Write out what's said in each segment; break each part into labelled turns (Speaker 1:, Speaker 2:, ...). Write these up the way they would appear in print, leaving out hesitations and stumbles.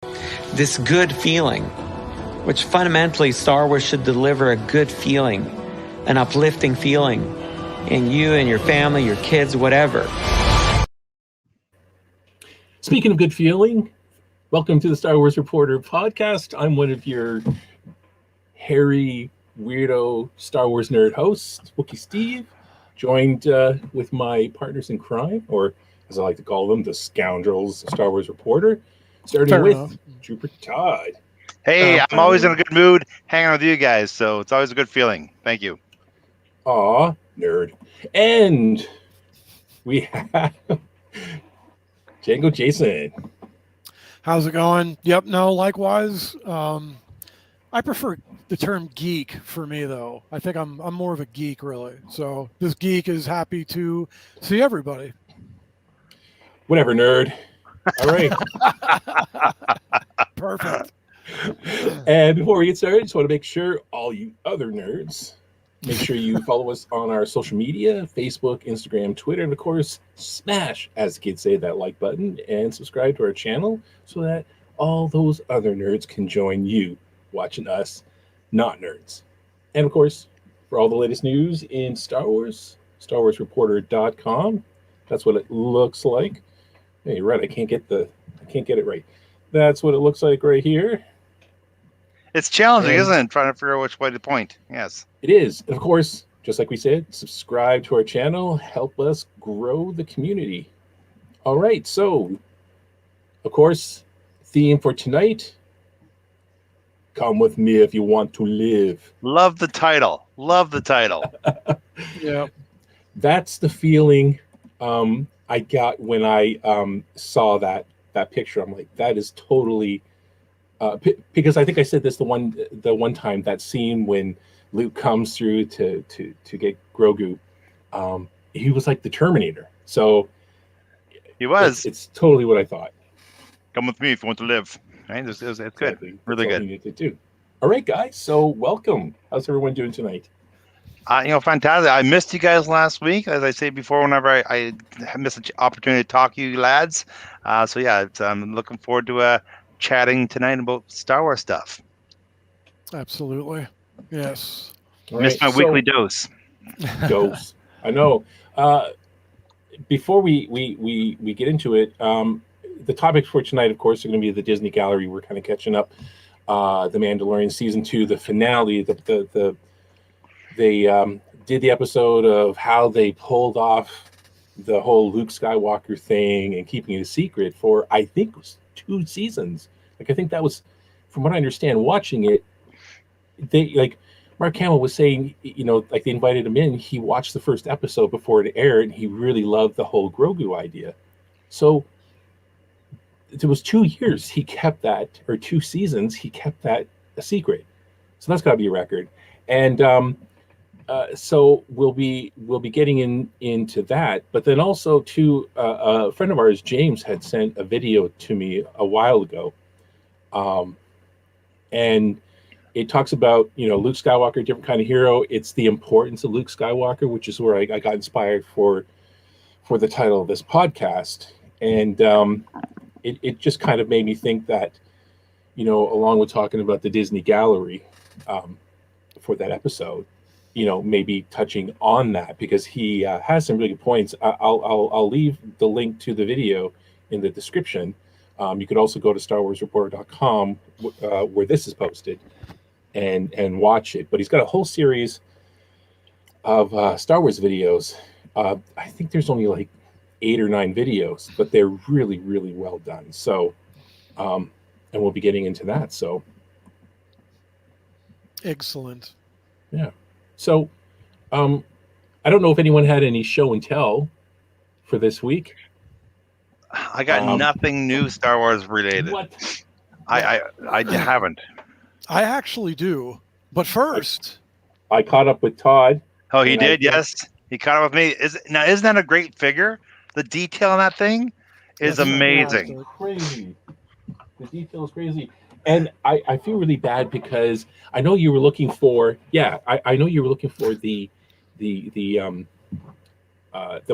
Speaker 1: This good feeling, which fundamentally Star Wars should deliver a good feeling, an uplifting feeling in you and your family, your kids, whatever.
Speaker 2: Speaking of good feeling, welcome to the Star Wars Reporter podcast. I'm one of your hairy, weirdo Star Wars nerd hosts, Wookie Steve, joined with my partners in crime, or as I like to call them, the scoundrels Star Wars Reporter, starting with Trooper Todd.
Speaker 3: Hey, I'm always in a good mood hanging with you guys, so it's always a good feeling. Thank you.
Speaker 2: Aw, nerd. And we have Django Jason.
Speaker 4: How's it going? Yep, no, likewise. I prefer the term geek for me, though. I think I'm more of a geek, really. So this geek is happy to see everybody.
Speaker 2: Whatever, nerd. All right.
Speaker 4: Perfect.
Speaker 2: And before we get started, I just want to make sure all you other nerds, make sure you follow us on our social media, Facebook, Instagram, Twitter, and of course, smash, as the kids say, that like button and subscribe to our channel so that all those other nerds can join you watching us, not nerds. And of course, for all the latest news in Star Wars, StarWarsReporter.com. That's what it looks like. Hey, you're right. I can't get it right. That's what it looks like right here.
Speaker 3: It's challenging, isn't it? Trying to figure out which way to point. Yes.
Speaker 2: It is. And of course, just like we said, subscribe to our channel. Help us grow the community. All right. So, of course, theme for tonight. Come with me if you want to live.
Speaker 3: Love the title. Love the title.
Speaker 4: Yeah.
Speaker 2: That's the feeling I got when I saw that picture. I'm like, that is totally because I think I said this the one time, that scene when Luke comes through to get Grogu, he was like the Terminator. So
Speaker 3: he was.
Speaker 2: It's totally what I thought.
Speaker 3: Come with me if you want to live. Right? It's good.
Speaker 2: Exactly.
Speaker 3: Really good.
Speaker 2: You need to do. All right, guys. So welcome. How's everyone doing tonight?
Speaker 3: Fantastic. I missed you guys last week, as I say before. Whenever I missed the opportunity to talk to you lads, so yeah, I'm looking forward to chatting tonight about Star Wars stuff.
Speaker 4: Absolutely. Yes.
Speaker 3: Missed my weekly dose.
Speaker 2: Dose. I know. Before we get into it, the topics for tonight, of course, are going to be the Disney Gallery. We're kind of catching up. The Mandalorian season 2, the finale. They did the episode of how they pulled off the whole Luke Skywalker thing and keeping it a secret for, I think, it was 2 seasons. Like, I think that was, from what I understand, watching it, they, like, Mark Hamill was saying, like, they invited him in. He watched the first episode before it aired, and he really loved the whole Grogu idea. So it was 2 years he kept that, or 2 seasons he kept that a secret. So that's got to be a record. And so we'll be getting into that, but then also too, a friend of ours, James, had sent a video to me a while ago, and it talks about Luke Skywalker, different kind of hero. It's the importance of Luke Skywalker, which is where I got inspired for the title of this podcast, and it just kind of made me think that along with talking about the Disney Gallery for that episode. Maybe touching on that, because he has some really good points. I'll leave the link to the video in the description. You could also go to StarWarsReporter.com where this is posted and watch it. But he's got a whole series of Star Wars videos. I think there's only like 8 or 9 videos, but they're really, really well done. So, and we'll be getting into that. So,
Speaker 4: Excellent.
Speaker 2: Yeah. So, I don't know if anyone had any show and tell for this week.
Speaker 3: I got nothing new Star Wars related.
Speaker 2: What?
Speaker 3: I haven't.
Speaker 4: I actually do. But first,
Speaker 2: I caught up with Todd.
Speaker 3: Oh, he did? Yes. He caught up with me. Isn't that a great figure? The detail on that thing is amazing.
Speaker 2: Crazy. The detail is crazy. And I feel really bad because I know you were looking for, I know you were looking for the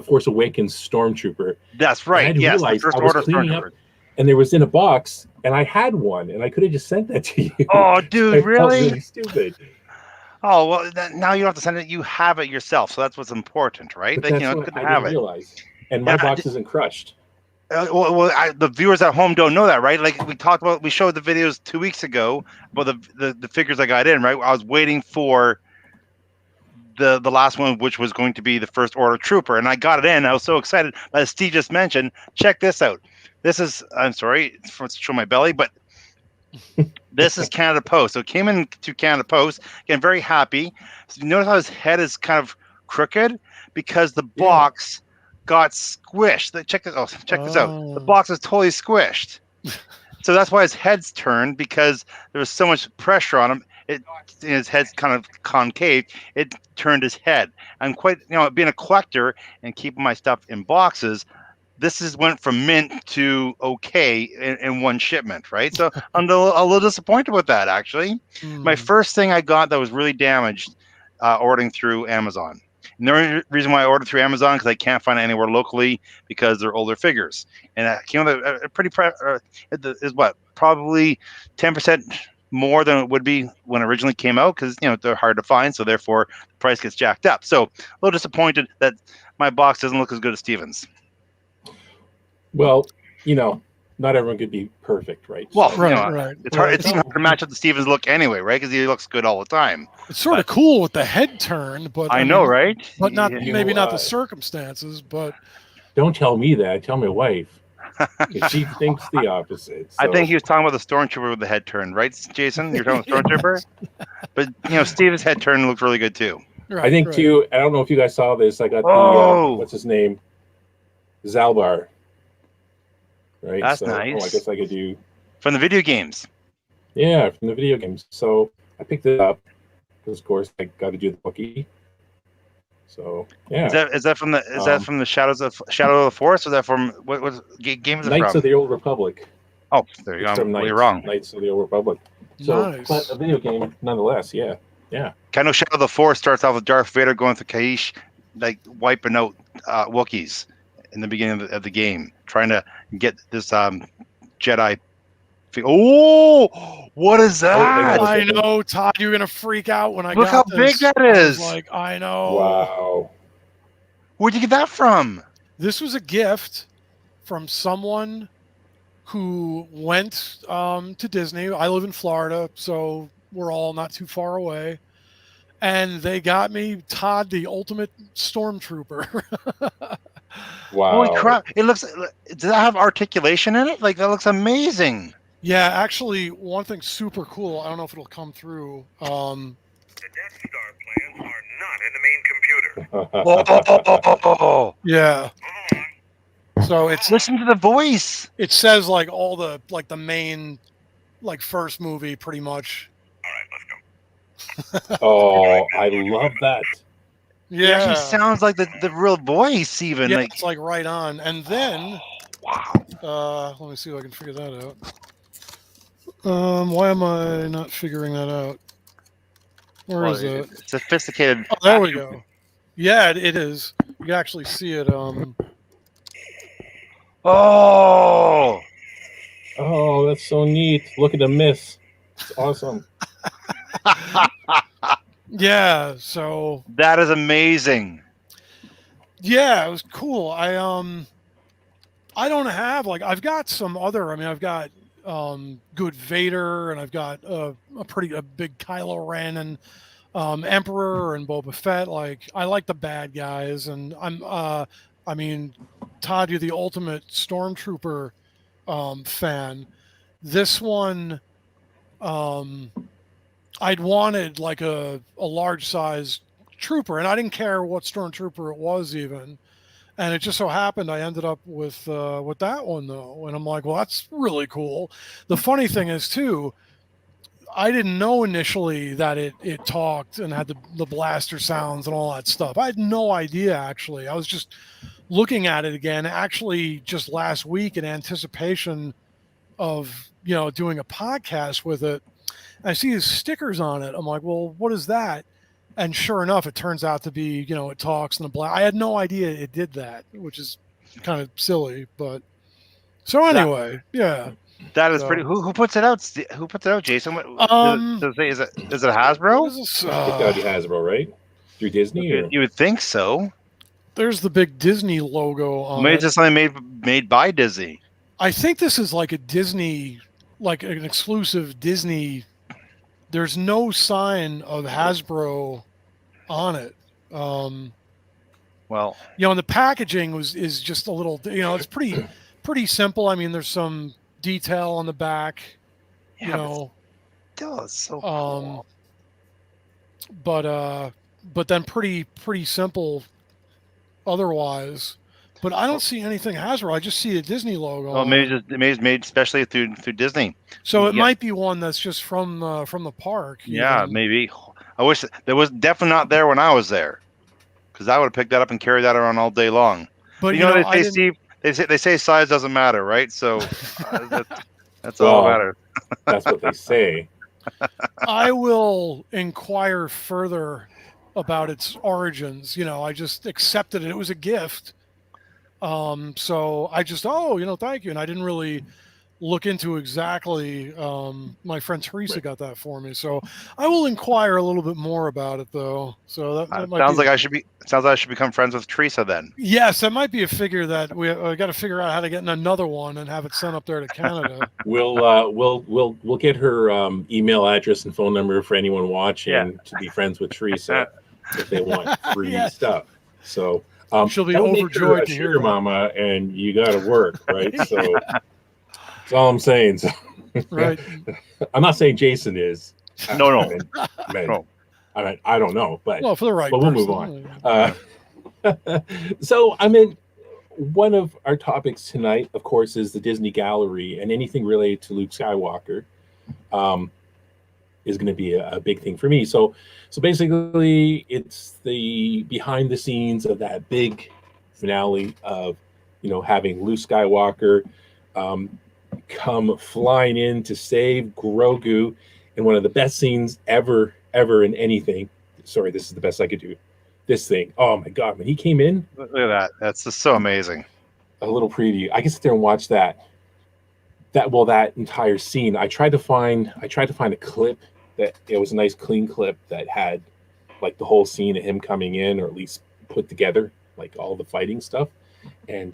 Speaker 2: Force Awakens Stormtrooper.
Speaker 3: That's right. Yes, the First Order Stormtrooper.
Speaker 2: and there was in a box, and I had one, and I could have just sent that to you.
Speaker 3: Oh, dude,
Speaker 2: I felt
Speaker 3: really?
Speaker 2: really stupid.
Speaker 3: Oh, well, now you don't have to send it. You have it yourself, so that's what's important, right?
Speaker 2: But
Speaker 3: Like,
Speaker 2: that's
Speaker 3: it's
Speaker 2: what
Speaker 3: good to
Speaker 2: I
Speaker 3: have
Speaker 2: didn't
Speaker 3: it.
Speaker 2: realize. And my box isn't crushed.
Speaker 3: The viewers at home don't know that, right? Like we showed the videos 2 weeks ago about the figures I got in, right? I was waiting for the last one, which was going to be the First Order Trooper, and I got it in. I was so excited. As Steve just mentioned, check this out. This is, I'm sorry to show my belly, but this is Canada Post. So it came in to Canada Post. Again, very happy. So you notice how his head is kind of crooked because the box got squished. Check this out. The box is totally squished. So that's why his head's turned, because there was so much pressure on him. His head's kind of concave. It turned his head. I'm quite, being a collector and keeping my stuff in boxes, this went from mint to okay in one shipment, right? So I'm a little disappointed with that, actually. My first thing I got that was really damaged, ordering through Amazon. And the only reason why I ordered through Amazon, because I can't find it anywhere locally because they're older figures. And it came with a pretty, is what, probably 10% more than it would be when it originally came out, because, they're hard to find. So therefore, the price gets jacked up. So a little disappointed that my box doesn't look as good as Steven's.
Speaker 2: Well, not everyone could be perfect, right?
Speaker 3: Well,
Speaker 2: So,
Speaker 4: right.
Speaker 3: It's hard. It's even hard to match up the Stevens look anyway, right? Because he looks good all the time.
Speaker 4: It's sort of cool with the head turn, but
Speaker 3: I know, right?
Speaker 4: But not
Speaker 2: You
Speaker 4: not
Speaker 2: know,
Speaker 4: the circumstances. But
Speaker 2: don't tell me that. Tell my wife. She thinks the opposite. So.
Speaker 3: I think he was talking about the Stormtrooper with the head turn, right, Jason? You're talking about Stormtrooper? But, Steven's head turn looks really good, too.
Speaker 2: I think, too, I don't know if you guys saw this. I got the, what's his name? Zalbar. Right?
Speaker 3: That's
Speaker 2: so,
Speaker 3: nice.
Speaker 2: I guess I could do.
Speaker 3: From the video games.
Speaker 2: Yeah, from the video games. So I picked it up because, of course, I got to do the Wookiee. So yeah.
Speaker 3: Is that from the Shadow of the Force? Or is that from what game is it
Speaker 2: Knights
Speaker 3: from?
Speaker 2: of the Old Republic.
Speaker 3: Oh, there you go. You're wrong.
Speaker 2: Knights of the Old Republic. So,
Speaker 4: nice.
Speaker 2: But a video game nonetheless. Yeah.
Speaker 3: I know Shadow of the Force starts off with Darth Vader going through Kaish, like wiping out Wookiees in the beginning of the game, trying to get this Jedi. Oh, what is that?
Speaker 4: I know, Todd. You're gonna freak out when I
Speaker 3: look
Speaker 4: got
Speaker 3: how big that is.
Speaker 4: I know.
Speaker 2: Wow.
Speaker 3: Where'd you get that from?
Speaker 4: This was a gift from someone who went to Disney. I live in Florida, so we're all not too far away. And they got me Todd, the ultimate Stormtrooper.
Speaker 2: Wow.
Speaker 3: Holy crap. Does that have articulation in it? Like, that looks amazing.
Speaker 4: Yeah, actually, one thing super cool. I don't know if it'll come through.
Speaker 5: The Death Star plans are not in the main computer.
Speaker 3: Oh,
Speaker 4: Yeah. So it's
Speaker 3: listen to the voice.
Speaker 4: it says like all the main first movie pretty much.
Speaker 5: All right, let's go.
Speaker 2: Oh, I love that.
Speaker 3: It
Speaker 4: Yeah.
Speaker 3: actually sounds like the real voice, even.
Speaker 4: Yeah,
Speaker 3: like,
Speaker 4: it's like right on. And then
Speaker 3: wow.
Speaker 4: let me see if I can figure that out. Why am I not figuring that out? Where is it?
Speaker 3: It's sophisticated.
Speaker 4: Oh, there we go. Yeah, it is. You can actually see it.
Speaker 3: Oh,
Speaker 2: that's so neat. Look at the miss. It's awesome.
Speaker 4: Yeah. So
Speaker 3: that is amazing.
Speaker 4: yeah, it was cool. I don't have I've got some other. I've got good Vader, and I've got a big Kylo Ren and Emperor and Boba Fett. I like the bad guys, and Todd, you're the ultimate Stormtrooper fan. This one, I'd wanted a large size trooper, and I didn't care what Stormtrooper it was even. And it just so happened I ended up with that one though, and I'm like, well, that's really cool. The funny thing is too, I didn't know initially that it talked and had the blaster sounds and all that stuff. I had no idea actually. I was just looking at it again, actually just last week in anticipation of doing a podcast with it. And I see these stickers on it. I'm like, well, what is that? And sure enough, it turns out to be, it talks in the black. I had no idea it did that, which is kind of silly, but So anyway, yeah.
Speaker 3: That is
Speaker 4: So-
Speaker 3: pretty. Who puts it out? Who puts it out, Jason? Does it say, is it
Speaker 4: What
Speaker 3: Hasbro?
Speaker 4: is this?
Speaker 2: It's got to be Hasbro, right? Through Disney? Or?
Speaker 3: You would think so.
Speaker 4: There's the big Disney logo on
Speaker 3: Maybe
Speaker 4: it.
Speaker 3: it's just something made by Disney.
Speaker 4: I think this is like a Disney, like an exclusive Disney. There's no sign of Hasbro on it.
Speaker 3: Well,
Speaker 4: And the packaging is just a little, it's pretty simple. I mean, there's some detail on the back,
Speaker 3: yeah, still, it's so cool.
Speaker 4: but then pretty simple otherwise. But I don't see anything Hasbro. I just see a Disney logo.
Speaker 3: Well, maybe it's made especially through Disney.
Speaker 4: So it might be one that's just from the park.
Speaker 3: Yeah,
Speaker 4: even.
Speaker 3: maybe. I wish there was definitely not there when I was there, because I would have picked that up and carried that around all day long.
Speaker 4: But
Speaker 3: they say, Steve, they say size doesn't matter, right? So that's all that matters.
Speaker 2: That's what they say.
Speaker 4: I will inquire further about its origins. I just accepted it. It was a gift. So I just, thank you. And I didn't really look into exactly, my friend Teresa got that for me. So I will inquire a little bit more about it though. So that might
Speaker 3: sounds like I should become friends with Teresa then.
Speaker 4: Yes, that might be a figure that we got to figure out how to get in another one and have it sent up there to Canada.
Speaker 2: We'll get her email address and phone number for anyone watching to be friends with Teresa if they want free stuff. So
Speaker 4: she'll be
Speaker 2: that'll make her
Speaker 4: overjoyed
Speaker 2: a
Speaker 4: to hear
Speaker 2: sugar
Speaker 4: that.
Speaker 2: mama, and you got to work, right? So that's all I'm saying. So,
Speaker 4: Right.
Speaker 2: I'm not saying Jason is.
Speaker 3: No.
Speaker 2: No. I don't know, but
Speaker 4: Well, for the right.
Speaker 2: but we'll
Speaker 4: person.
Speaker 2: move on. So, one of our topics tonight, of course, is the Disney Gallery, and anything related to Luke Skywalker is going to be a big thing for me. So basically, it's the behind the scenes of that big finale of, having Luke Skywalker come flying in to save Grogu in one of the best scenes ever in anything. Sorry, this is the best I could do. This thing. Oh my God, when he came in.
Speaker 3: Look at that. That's just so amazing.
Speaker 2: A little preview. I can sit there and watch that entire scene. I tried to find a clip that it was a nice clean clip that had like the whole scene of him coming in, or at least put together like all the fighting stuff. And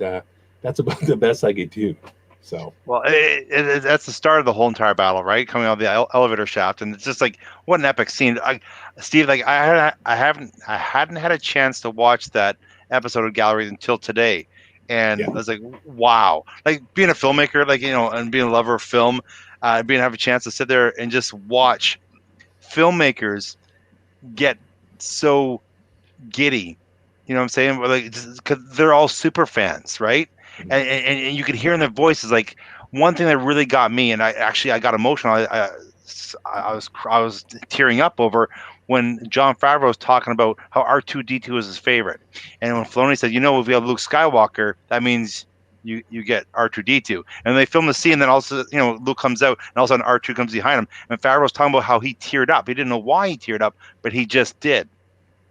Speaker 2: that's about the best I could do. So
Speaker 3: well, that's the start of the whole entire battle, right? Coming out of the elevator shaft, and it's just like what an epic scene. Steve, like I hadn't had a chance to watch that episode of Gallery until today, and I was like, wow! Like being a filmmaker, and being a lover of film, have a chance to sit there and just watch filmmakers get so giddy. You know what I'm saying? Like, because they're all super fans, right? And you could hear in their voices, like one thing that really got me, and I got emotional. I was tearing up over when Jon Favreau was talking about how R2-D2 is his favorite, and when Filoni said, if we have Luke Skywalker, that means you get R2-D2, and they filmed the scene, and then also Luke comes out, and all of a sudden R2 comes behind him, and Favreau was talking about how he teared up. He didn't know why he teared up, but he just did.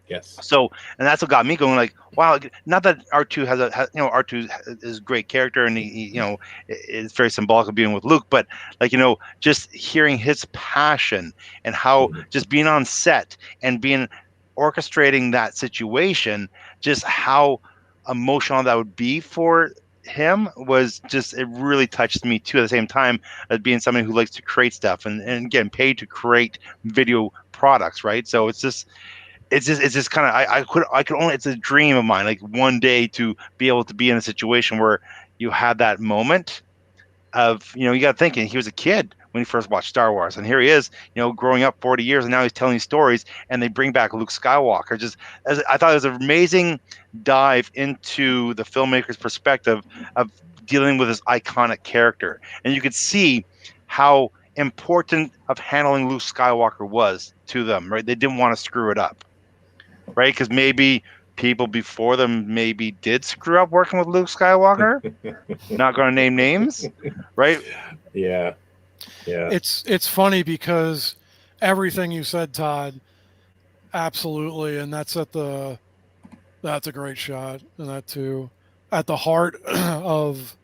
Speaker 2: Yes.
Speaker 3: So, and that's what got me going. Like, wow! Not that R2 R2 is a great character, and he is very symbolic of being with Luke. But just hearing his passion and how just being on set and being orchestrating that situation, just how emotional that would be for him was just, it really touched me too. At the same time as being somebody who likes to create stuff and getting paid to create video products, right? So it's just kind of, I could only, it's a dream of mine, like one day to be able to be in a situation where you had that moment of, you got to think, he was a kid when he first watched Star Wars, and here he is, growing up 40 years, and now he's telling stories, and they bring back Luke Skywalker. I thought it was an amazing dive into the filmmaker's perspective of dealing with this iconic character, and you could see how important of handling Luke Skywalker was to them, right? They didn't want to screw it up. Right, because maybe people before them maybe did screw up working with Luke Skywalker. Not going to name names, right?
Speaker 2: Yeah.
Speaker 4: It's funny because everything you said, Todd, absolutely, and that's a great shot, and that too, at the heart of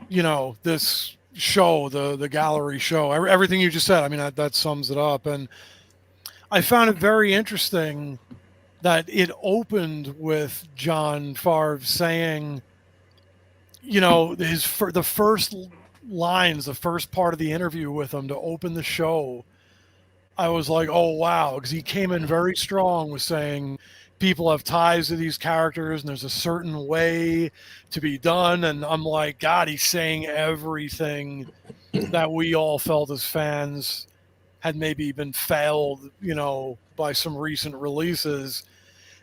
Speaker 4: this show, the gallery show, everything you just said. I mean, that sums it up. And I found it very interesting that it opened with John Favreau saying, the first lines, the first part of the interview with him to open the show. I was like, oh wow, because he came in very strong with saying people have ties to these characters and there's a certain way to be done. And I'm like, God, he's saying everything that we all felt as fans had maybe been failed, by some recent releases.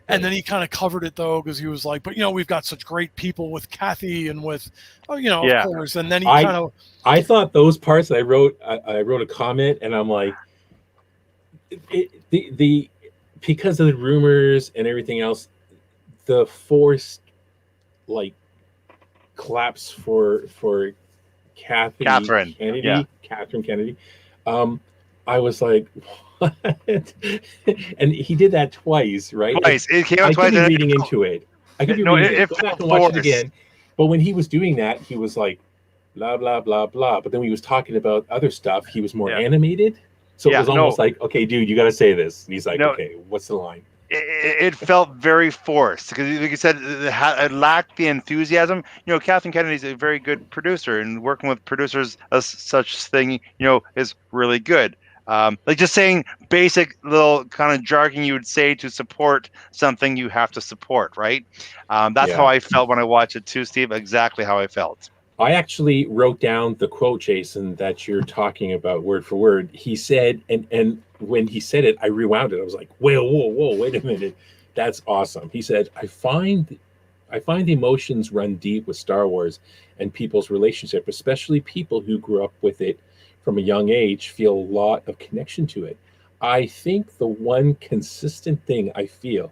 Speaker 4: And then he kind of covered it though, because he was like, but we've got such great people with Kathy and with, of course. And then he
Speaker 2: I thought those parts I wrote a comment and I'm like, because of the rumors and everything else, the forced claps for
Speaker 3: Catherine
Speaker 2: Kennedy. I was like, what? And he did that twice, right?
Speaker 3: Twice. It came out
Speaker 2: I
Speaker 3: twice.
Speaker 2: could be reading into it. I could be reading it. Go back and watch it again. But when he was doing that, he was like, blah, blah, blah, blah. But then when he was talking about other stuff, he was more animated. So it was almost like, okay, dude, you got to say this. And he's like, okay, what's the line?
Speaker 3: It felt very forced because, like you said, it lacked the enthusiasm. Kathleen Kennedy's a very good producer, and working with producers as such thing, is really good. Like just saying basic little kind of jargon you would say to support something you have to support, right? That's how I felt when I watched it too, Steve. Exactly how I felt.
Speaker 2: I actually wrote down the quote, Jason, that you're talking about word for word. He said, and when he said it, I rewound it. I was like, whoa, wait a minute. That's awesome. He said, I find the emotions run deep with Star Wars and people's relationship, especially people who grew up with it from a young age, feel a lot of connection to it. I think the one consistent thing I feel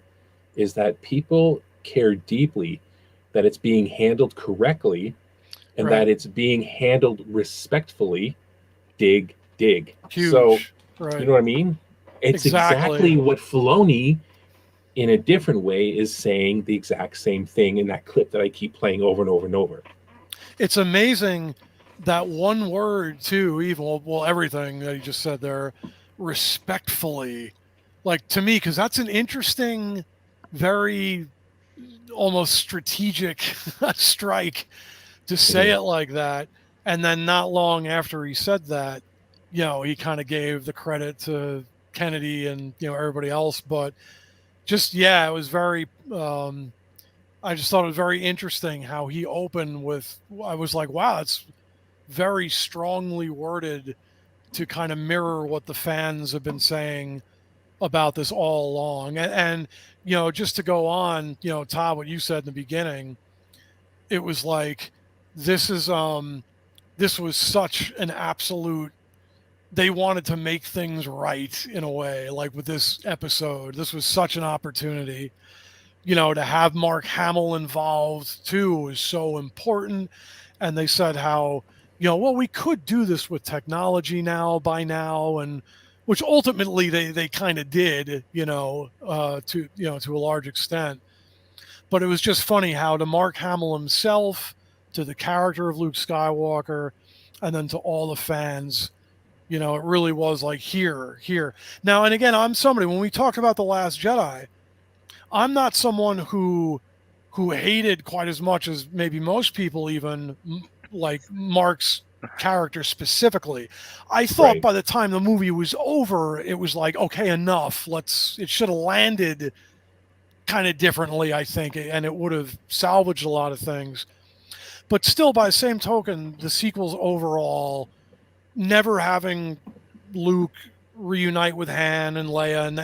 Speaker 2: is that people care deeply that it's being handled correctly and that it's being handled respectfully. Dig.
Speaker 4: Huge.
Speaker 2: So, you know what I mean? It's exactly what Filoni, in a different way, is saying the exact same thing in that clip that I keep playing over and over and over.
Speaker 4: It's amazing that one word too, even everything that you just said there, respectfully, like to me, because that's an interesting, very almost strategic strike to say it like that. And then not long after he said that, he kind of gave the credit to Kennedy and everybody else, but just it was very I just thought it was very interesting how he opened with, I was like, wow, it's very strongly worded to kind of mirror what the fans have been saying about this all along. And just to go on, Todd, what you said in the beginning, it was like, this was such an absolute, they wanted to make things right in a way, like with this episode. This was such an opportunity, to have Mark Hamill involved too was so important. And they said how, we could do this with technology by now, and which ultimately they kind of did, to a large extent. But it was just funny how to Mark Hamill himself, to the character of Luke Skywalker, and then to all the fans, it really was like here. Now, and again, I'm somebody, when we talk about The Last Jedi, I'm not someone who hated quite as much as maybe most people, even like Mark's character specifically. I thought by the time the movie was over, it was like, okay, enough. It should have landed kind of differently, I think, and it would have salvaged a lot of things. But still, by the same token, the sequels overall, never having Luke reunite with Han and Leia, and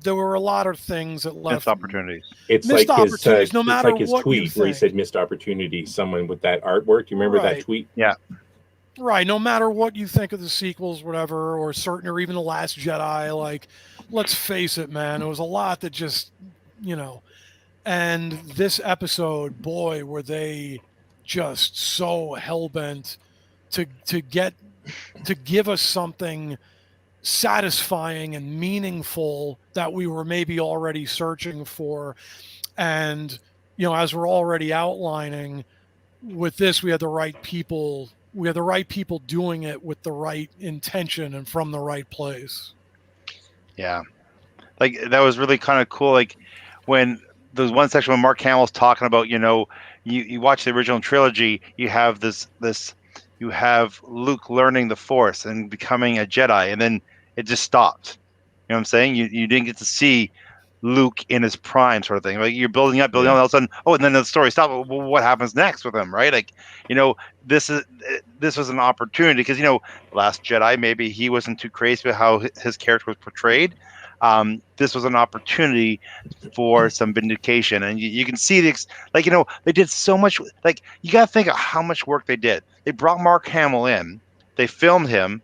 Speaker 4: there were a lot of things that left
Speaker 3: missed opportunities.
Speaker 2: It's
Speaker 4: missed
Speaker 2: like
Speaker 4: opportunities, no matter
Speaker 2: his
Speaker 4: what
Speaker 2: tweet
Speaker 4: you
Speaker 2: where he
Speaker 4: think.
Speaker 2: said missed opportunity. Someone with that artwork. Do you remember that tweet?
Speaker 3: Yeah.
Speaker 4: Right. No matter what you think of the sequels, whatever, or even The Last Jedi, like, let's face it, man, it was a lot that just, and this episode, boy, were they just so hell-bent to give us something satisfying and meaningful that we were maybe already searching for. And, as we're already outlining, with this, we had the right people. We had the right people doing it with the right intention and from the right place.
Speaker 3: Yeah, like that was really kind of cool. Like when there's one section when Mark Hamill's talking about, you watch the original trilogy, you have you have Luke learning the Force and becoming a Jedi, and then it just stopped. You know what I'm saying? You didn't get to see Luke in his prime, sort of thing. Like you're building up, all of a sudden, and then the story stops. Well, what happens next with him, right? Like, this was an opportunity because Last Jedi, maybe he wasn't too crazy about how his character was portrayed. This was an opportunity for some vindication, and you can see they did so much. Like, you got to think of how much work they did. They brought Mark Hamill in, they filmed him,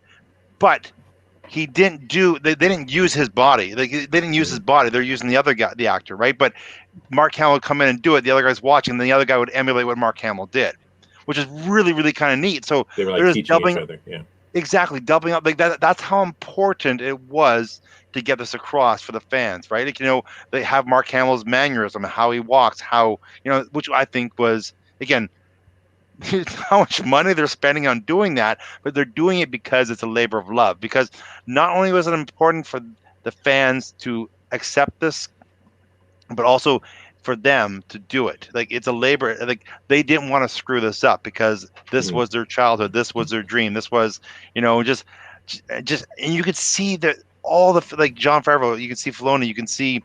Speaker 3: but he didn't they didn't use his body. They didn't use his body. They're using the other guy, the actor, right? But Mark Hamill would come in and do it. The other guy's watching, and the other guy would emulate what Mark Hamill did, which is really, really kind of neat. So
Speaker 2: they were like teaching each other. Yeah,
Speaker 3: exactly, doubling up. Like that's how important it was to get this across for the fans, right? Like, they have Mark Hamill's mannerism, how he walks, how which I think was, again, how much money they're spending on doing that, but they're doing it because it's a labor of love. Because not only was it important for the fans to accept this, but also for them to do it. Like, it's a labor. Like, they didn't want to screw this up because this was their childhood. This was their dream. This was, just, and you could see that all the, like, Jon Favreau, you can see Filoni, you can see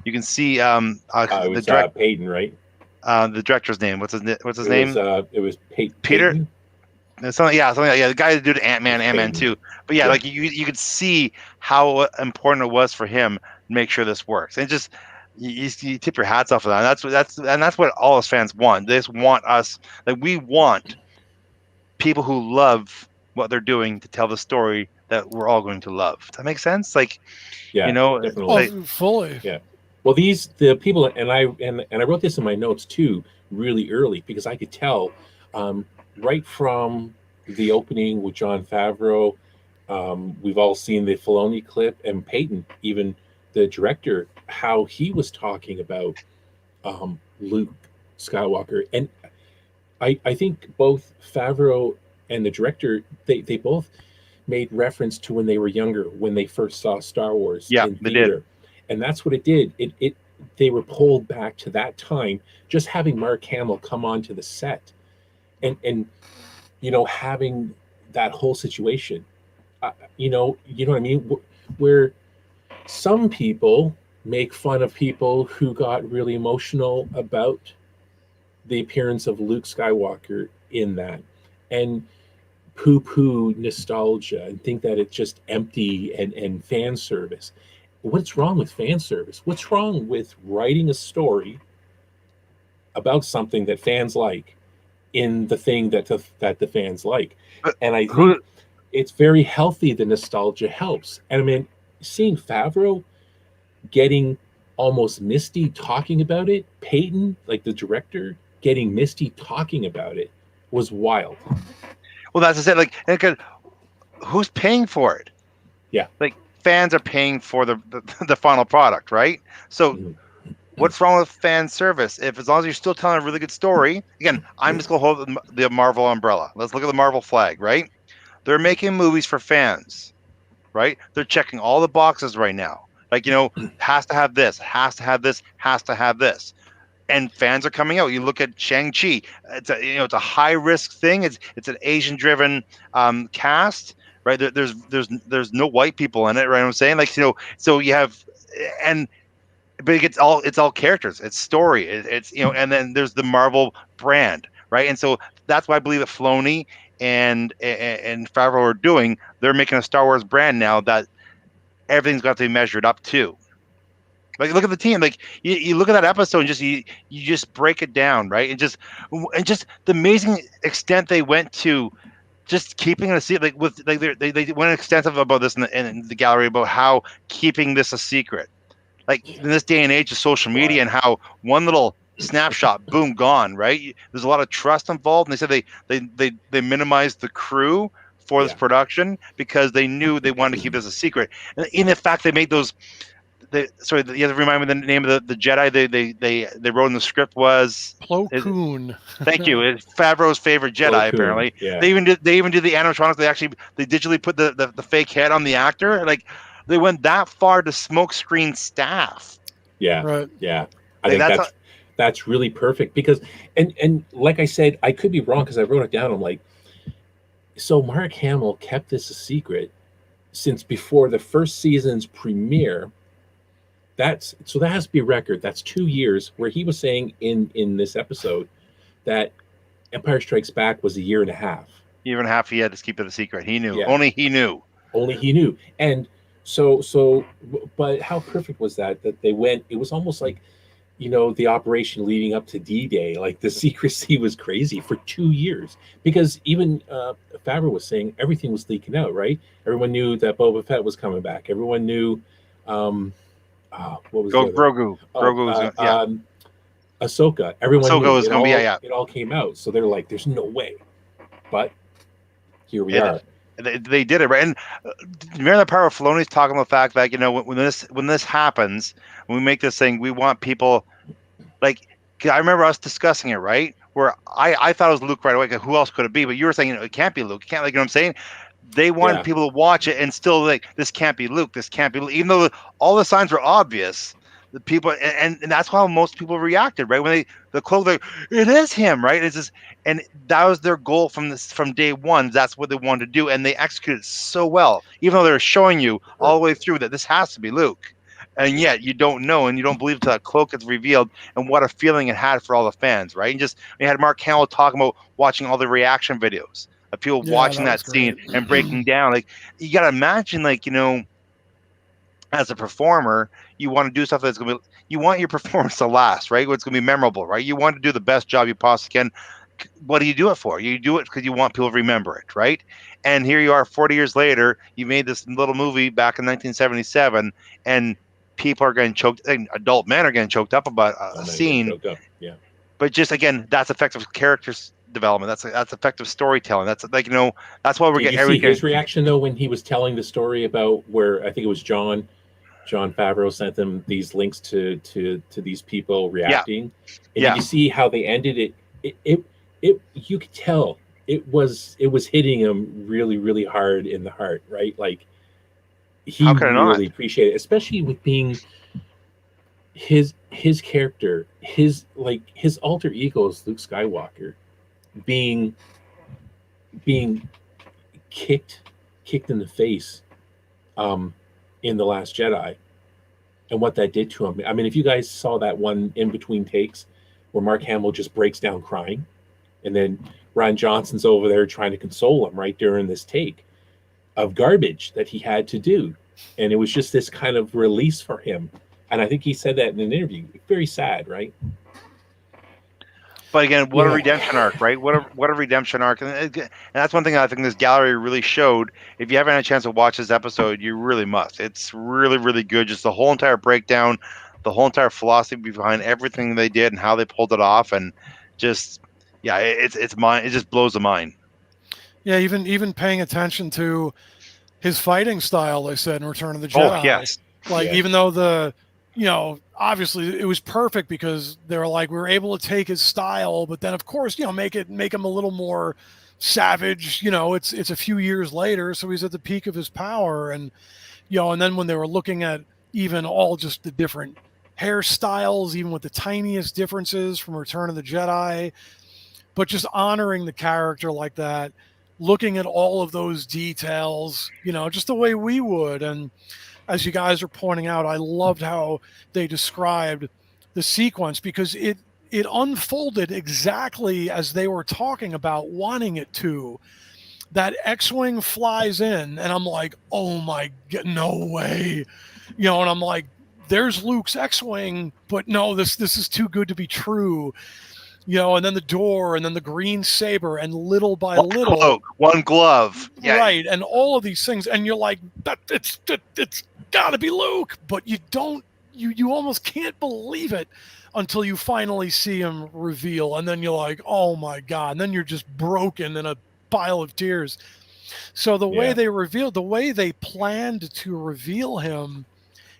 Speaker 2: it was Peyton, right?
Speaker 3: The director's name. What's his name?
Speaker 2: It was
Speaker 3: Peter.
Speaker 2: Peyton?
Speaker 3: Something like that. Yeah, the guy that did Ant-Man 2. But yeah, like you could see how important it was for him to make sure this works. And just you tip your hats off of that. And that's what all us fans want. They just want us, like, we want people who love what they're doing to tell the story that we're all going to love. Does that make sense? Like,
Speaker 2: definitely.
Speaker 4: Fully.
Speaker 2: Yeah. Well, the people, and I wrote this in my notes too, really early, because I could tell right from the opening with Jon Favreau. We've all seen the Filoni clip, and Peyton, even the director, how he was talking about Luke Skywalker. And I think both Favreau and the director, they both made reference to when they were younger, when they first saw Star Wars in theater. They did. And that's what it did. They were pulled back to that time, just having Mark Hamill come onto the set and having that whole situation. You know what I mean? Where some people make fun of people who got really emotional about the appearance of Luke Skywalker in that, and poo-poo nostalgia and think that it's just empty and fan service. What's wrong with fan service? What's wrong with writing a story about something that fans like in the thing that the fans like? And I think it's very healthy. The nostalgia helps. And I mean, seeing Favreau getting almost misty talking about it, Peyton, like the director, getting misty talking about it was wild.
Speaker 3: Well, that's it. Like, who's paying for it?
Speaker 2: Yeah.
Speaker 3: Like, fans are paying for the final product, right? So what's wrong with fan service? As long as you're still telling a really good story, again, I'm just going to hold the Marvel umbrella. Let's look at the Marvel flag, right? They're making movies for fans, right? They're checking all the boxes right now. Like, has to have this, has to have this, has to have this. And fans are coming out. You look at Shang-Chi. It's a high risk thing. It's an Asian driven cast. Right, there's no white people in it, right? I'm saying, like, so you have, but it's all characters, it's story, it's and then there's the Marvel brand, right? And so that's why I believe that Filoni and Favreau are doing. They're making a Star Wars brand now that everything's got to be measured up to. Like, look at the team. Like, you look at that episode and just you just break it down, right? And just the amazing extent they went to. Just keeping it a secret, they went extensive about this in the gallery about how keeping this a secret, like in this day and age of social media, and how one little snapshot, boom, gone. Right? There's a lot of trust involved, and they said they minimized the crew for this production because they knew they wanted to keep this a secret. And in fact, they made those You have to remind me the name of the Jedi they wrote in the script was
Speaker 4: Plo Koon.
Speaker 3: Thank you. It's Favreau's favorite Jedi.
Speaker 2: Plo Koon,
Speaker 3: apparently,
Speaker 2: yeah.
Speaker 3: they even did the animatronics. They digitally put the fake head on the actor. Like they went that far to smokescreen staff.
Speaker 2: Yeah,
Speaker 4: Right.
Speaker 2: yeah. I
Speaker 3: Like,
Speaker 2: think that's really perfect because and like I said, I could be wrong because I wrote it down. I'm like, so Mark Hamill kept this a secret since before the first season's premiere. That has to be a record. That's 2 years where he was saying in this episode that Empire Strikes Back was a year and a half.
Speaker 3: Year and a half, he had to keep it a secret. He knew.
Speaker 2: Yeah.
Speaker 3: Only he knew.
Speaker 2: Only he knew. And so, but how perfect was that they went? It was almost like, the operation leading up to D-Day. Like the secrecy was crazy for 2 years because even Favreau was saying everything was leaking out. Right? Everyone knew that Boba Fett was coming back. Everyone knew. What was
Speaker 3: Grogu?
Speaker 2: Ahsoka. Everyone
Speaker 3: Ahsoka
Speaker 2: knew.
Speaker 3: was going to be
Speaker 2: It all came out. So they're like, "There's no way," but here we are.
Speaker 3: They did it right. And remember the power of Filoni's talking about the fact that when this happens, when we make this thing, we want people like. I remember us discussing it, right? Where I thought it was Luke right away. Who else could it be? But you were saying it can't be Luke. It can't, like, what I'm saying. They wanted people to watch it and still like, this can't be Luke. This can't be Luke. Even though all the signs were obvious, the people and that's how most people reacted, right? When the cloak, like, it is him, right? It's just, and that was their goal from day one. That's what they wanted to do, and they executed so well. Even though they're showing you all the way through that this has to be Luke, and yet you don't know and you don't believe until that cloak is revealed. And what a feeling it had for all the fans, right? And just we had Mark Hamill talking about watching all the reaction videos of people watching that scene and breaking down. Like, you got to imagine, like, as a performer, you want to do stuff that's going to be, you want your performance to last, right? It's going to be memorable, right? You want to do the best job you possibly can. What do you do it for? You do it because you want people to remember it, right? And here you are 40 years later, you made this little movie back in 1977, and people are getting choked, adult men are getting choked up about a scene.
Speaker 2: Yeah.
Speaker 3: But just, again, that's effective characters development. That's effective storytelling. That's like, that's why we're getting everything.
Speaker 2: His reaction though when he was telling the story about where I think it was John Favreau sent them these links to these people reacting, and you see how they ended it. It you could tell it was hitting him really, really hard in the heart, right? Like, he really appreciated it, especially with being his character, his alter ego is Luke Skywalker, being kicked in the face in The Last Jedi, and what that did to him. I mean, if you guys saw that one in between takes where Mark Hamill just breaks down crying, and then Rian Johnson's over there trying to console him right during this take of garbage that he had to do, and it was just this kind of release for him. And I think he said that in an interview. Very sad, right?
Speaker 3: But again, what a redemption arc, right? What a redemption arc. And that's one thing I think this gallery really showed. If you haven't had a chance to watch this episode, you really must. It's really, really good. Just the whole entire breakdown, the whole entire philosophy behind everything they did and how they pulled it off. And just, it's mind. It just blows the mind. Yeah,
Speaker 4: even paying attention to his fighting style, they said in Return of the Jedi.
Speaker 3: Oh, yes.
Speaker 4: Even though obviously it was perfect because they were like, we were able to take his style, but then of course, make him a little more savage. It's a few years later, so he's at the peak of his power. And, and then when they were looking at even all just the different hairstyles, even with the tiniest differences from Return of the Jedi, but just honoring the character like that, looking at all of those details, just the way we would. And as you guys are pointing out, I loved how they described the sequence because it unfolded exactly as they were talking about wanting it to. That X-Wing flies in, and I'm like, oh my God, no way. And I'm like, there's Luke's X-Wing, but no, this is too good to be true. And then the door, and then the green saber, and little by little,
Speaker 3: cloak, one glove,
Speaker 4: right, and all of these things, and you're like, it's got to be Luke, but you don't, you almost can't believe it until you finally see him reveal, and then you're like, oh my God, and then you're just broken in a pile of tears. So the way they revealed, the way they planned to reveal him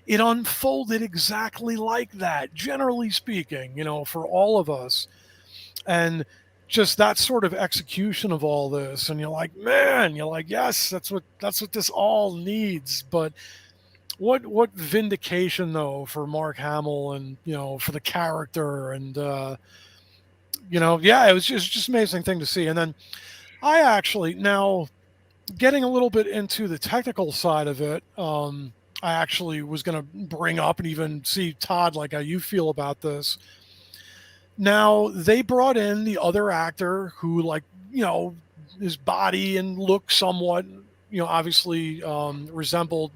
Speaker 4: it unfolded exactly like that, generally speaking, for all of us. And just that sort of execution of all this, and you're like, yes, that's what this all needs. But what vindication though for Mark Hamill, and for the character, and it was just an amazing thing to see. And then I actually, now getting a little bit into the technical side of it, I actually was going to bring up and even see, Todd, like how you feel about this. Now, they brought in the other actor who, like, his body and look somewhat, obviously resembled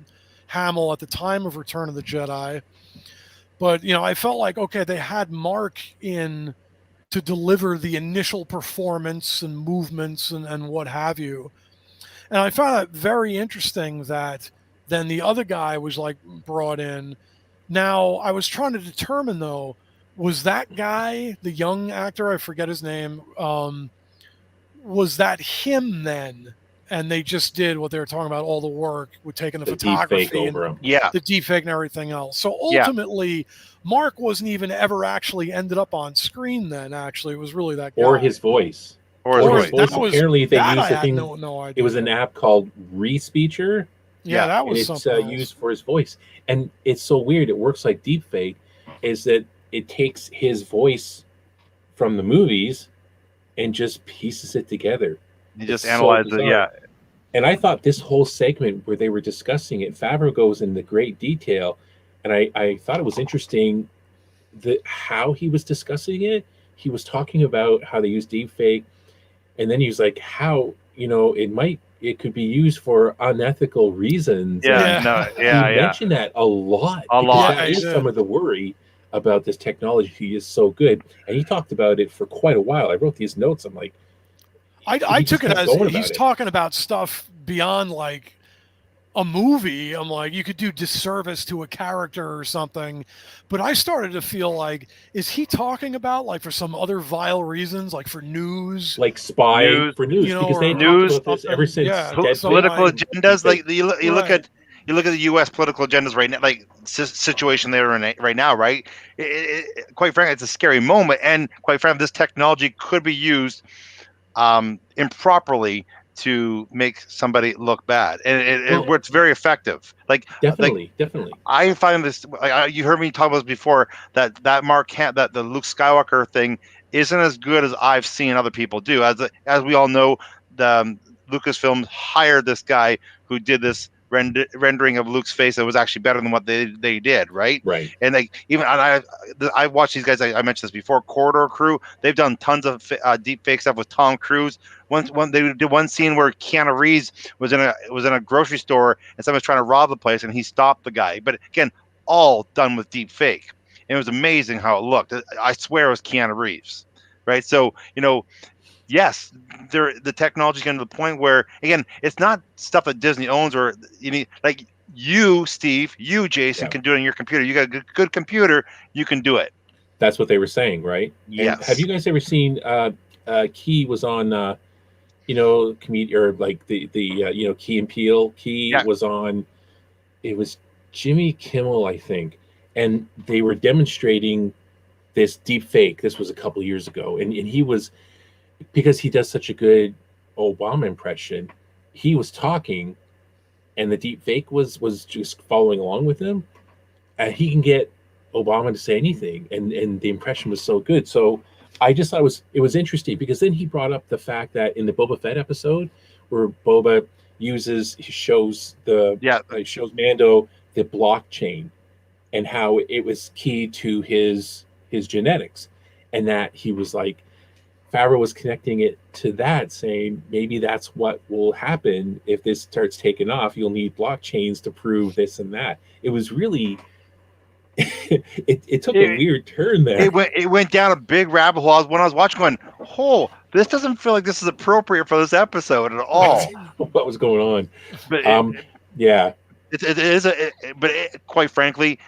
Speaker 4: Hamill at the time of Return of the Jedi. But, I felt like, okay, they had Mark in to deliver the initial performance and movements and what have you. And I found it very interesting that then the other guy was like brought in. Now, I was trying to determine though, was that guy, the young actor, I forget his name, was that him then? And they just did what they were talking about, all the work with taking the photography and the deepfake and everything else. So ultimately, Mark wasn't even ever actually ended up on screen then, actually. It was really that guy.
Speaker 2: Or his voice. Apparently they used a thing.
Speaker 4: No idea.
Speaker 2: It was an app called Respeecher.
Speaker 4: Yeah, that was
Speaker 2: and
Speaker 4: something
Speaker 2: it's used for his voice. And it's so weird. It works like deepfake, is that it takes his voice from the movies and just pieces it together.
Speaker 3: You just analyze it, yeah.
Speaker 2: And I thought this whole segment where they were discussing it, Favreau goes into great detail, and I thought it was interesting that how he was discussing it. He was talking about how they use deepfake, and then he was like, how, it could be used for unethical reasons.
Speaker 3: He
Speaker 2: mentioned that a lot. That is some of the worry about this technology. He is so good, and he talked about it for quite a while. I wrote these notes. I'm like,
Speaker 4: I took it as he's talking about stuff beyond like a movie. I'm like, you could do disservice to a character or something. But I started to feel like, is he talking about like for some other vile reasons, like for news,
Speaker 2: like spy for news? Because they talked about this ever since
Speaker 3: political agendas. Like you look at the U.S. political agendas right now, like situation they're in right now, right? Quite frankly, it's a scary moment, and quite frankly, this technology could be used improperly to make somebody look bad, and it works very effective. Definitely. I find this. You heard me talk about this before. That the Luke Skywalker thing isn't as good as I've seen other people do. As we all know, the Lucasfilm hired this guy who did this rendering of Luke's face that was actually better than what they did, right? And I watched these guys. I mentioned this before. Corridor Crew. They've done tons of deep fake stuff with Tom Cruise. They did one scene where Keanu Reeves was in a grocery store and someone was trying to rob the place and he stopped the guy. But again, all done with deep fake. And it was amazing how it looked. I swear it was Keanu Reeves, right? So yes, the technology is getting to the point where, again, it's not stuff that Disney owns, or like you, Steve, you, Jason, can do it on your computer. You got a good computer, you can do it.
Speaker 2: That's what they were saying, right?
Speaker 3: Yes.
Speaker 2: And have you guys ever seen? Key was on, comedian, or like the Key and Peele. Key was on. It was Jimmy Kimmel, I think, and they were demonstrating this deep fake. This was a couple of years ago, and he was. Because he does such a good Obama impression, he was talking, and the deep fake was just following along with him, and he can get Obama to say anything, and the impression was so good. So I just thought it was interesting, because then he brought up the fact that in the Boba Fett episode, where Boba shows Mando the blockchain, and how it was key to his genetics, and that he was like. Favreau was connecting it to that, saying maybe that's what will happen if this starts taking off. You'll need blockchains to prove this and that. It was really, it took a weird turn there.
Speaker 3: It went down a big rabbit hole. When I was watching, going, this doesn't feel like this is appropriate for this episode at all.
Speaker 2: What was going on?
Speaker 3: But it is quite frankly.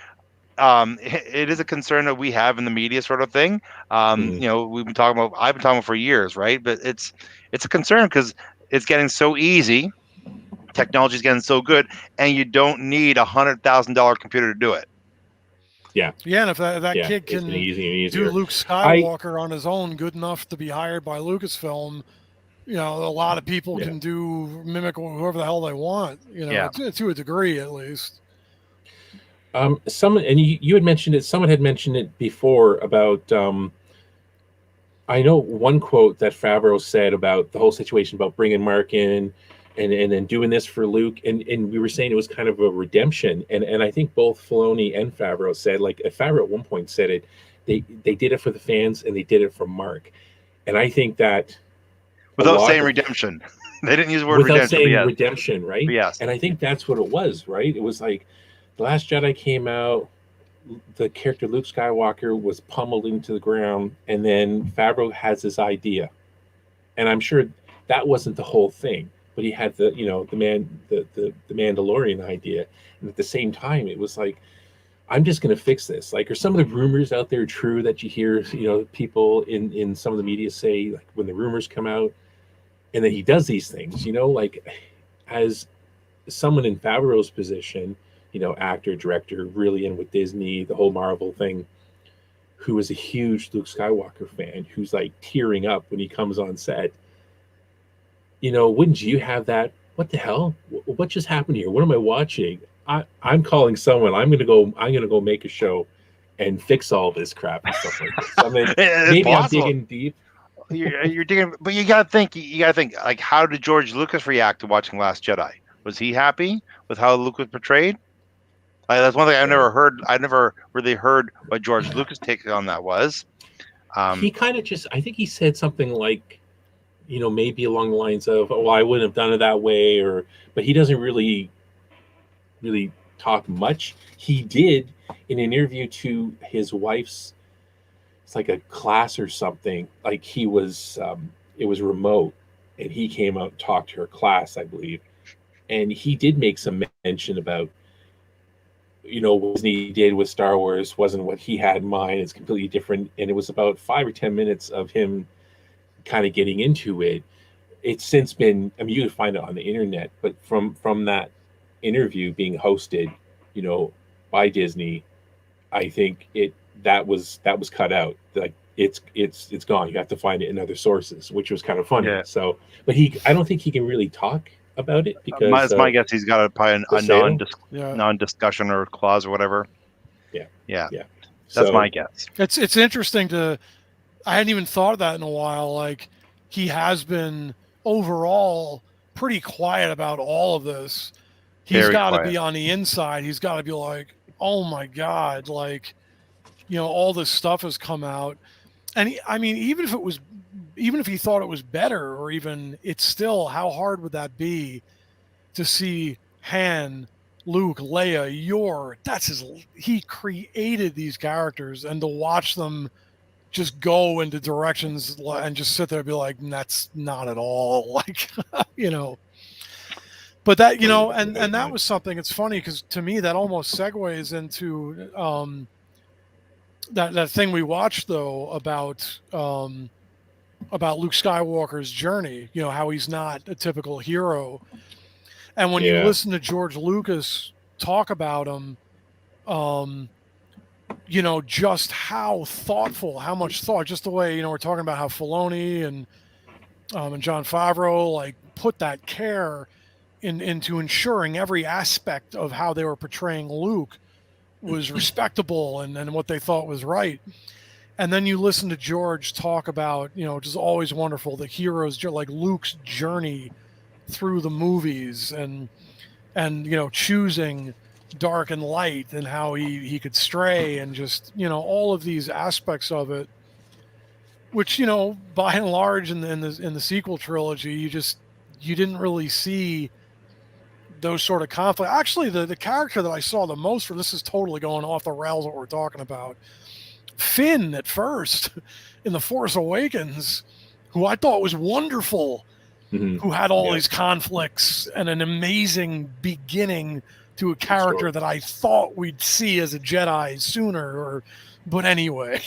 Speaker 3: It is a concern that we have in the media, sort of thing. I've been talking about for years, right? But it's a concern because it's getting so easy technology's getting so good, and you don't need $100,000 computer to do it.
Speaker 2: Yeah.
Speaker 4: Yeah, and if that
Speaker 2: Yeah,
Speaker 4: kid
Speaker 2: it's
Speaker 4: can
Speaker 2: been easier and easier.
Speaker 4: do Luke Skywalker on his own, good enough to be hired by Lucasfilm, a lot of people can mimic whoever the hell they want, to a degree at least.
Speaker 2: Someone, and you had mentioned it, someone had mentioned it before about, I know one quote that Favreau said about the whole situation about bringing Mark in and then doing this for Luke. And we were saying it was kind of a redemption. And I think both Filoni and Favreau said, like Favreau at one point said it, they did it for the fans and they did it for Mark. And I think that
Speaker 3: without saying redemption, they didn't use the word
Speaker 2: without
Speaker 3: redemption.
Speaker 2: Saying redemption, right?
Speaker 3: Yes.
Speaker 2: And I think that's what it was, right? It was like The Last Jedi came out, the character Luke Skywalker was pummeled into the ground, and then Favreau has his idea. And I'm sure that wasn't the whole thing, but he had the Mandalorian idea. And at the same time, it was like, I'm just going to fix this. Like, are some of the rumors out there true that you hear, people in some of the media say, like, when the rumors come out, and then he does these things, like, as someone in Favreau's position, actor, director, really in with Disney, the whole Marvel thing, who is a huge Luke Skywalker fan, who's like tearing up when he comes on set. Wouldn't you have that? What the hell? What just happened here? What am I watching? I'm calling someone. I'm gonna go make a show and fix all this crap and stuff like this. I mean, maybe I'm digging deep.
Speaker 3: You're digging, but you gotta think. Like, how did George Lucas react to watching Last Jedi? Was he happy with how Luke was portrayed? That's one thing I've never heard. I never really heard what George Lucas' take on that was.
Speaker 2: He kind of I think he said something like, maybe along the lines of, "Oh, I wouldn't have done it that way," but he doesn't really talk much. He did in an interview to his wife's, it's like a class or something. Like he was, it was remote, and he came out and talked to her class, I believe, and he did make some mention about, what Disney did with Star Wars wasn't what he had in mind. It's completely different. And it was about 5 or 10 minutes of him kind of getting into it. It's since been, you can find it on the internet, but from that interview being hosted, by Disney, I think that was cut out. Like it's gone. You have to find it in other sources, which was kind of funny. Yeah. So, but I don't think he can really talk about it because
Speaker 3: my guess he's got probably a non-discussion or clause or whatever. Yeah. That's my guess.
Speaker 4: It's interesting I hadn't even thought of that in a while. Like, he has been overall pretty quiet about all of this. He's got to be on the inside. He's got to be like, oh my God, like, all this stuff has come out. And even if he thought it was better, or even it's still, how hard would that be to see Han, Luke, Leia, he created these characters, and to watch them just go into directions and just sit there and be like, that's not at all like, but that, and that was something. It's funny because to me that almost segues into that thing we watched though about Luke Skywalker's journey, how he's not a typical hero. And when you listen to George Lucas talk about him, just how thoughtful, how much thought, just the way, we're talking about how Filoni and Jon Favreau like put that care into ensuring every aspect of how they were portraying Luke was respectable and what they thought was right. And then you listen to George talk about, which is always wonderful, the heroes, like Luke's journey through the movies and choosing dark and light and how he could stray and just, all of these aspects of it, which, by and large in the sequel trilogy, you didn't really see those sort of conflict. Actually, the character that I saw the most this is totally going off the rails what we're talking about. Finn at first in The Force Awakens, who I thought was wonderful, who had all these conflicts and an amazing beginning to a character that I thought we'd see as a Jedi sooner, but anyway.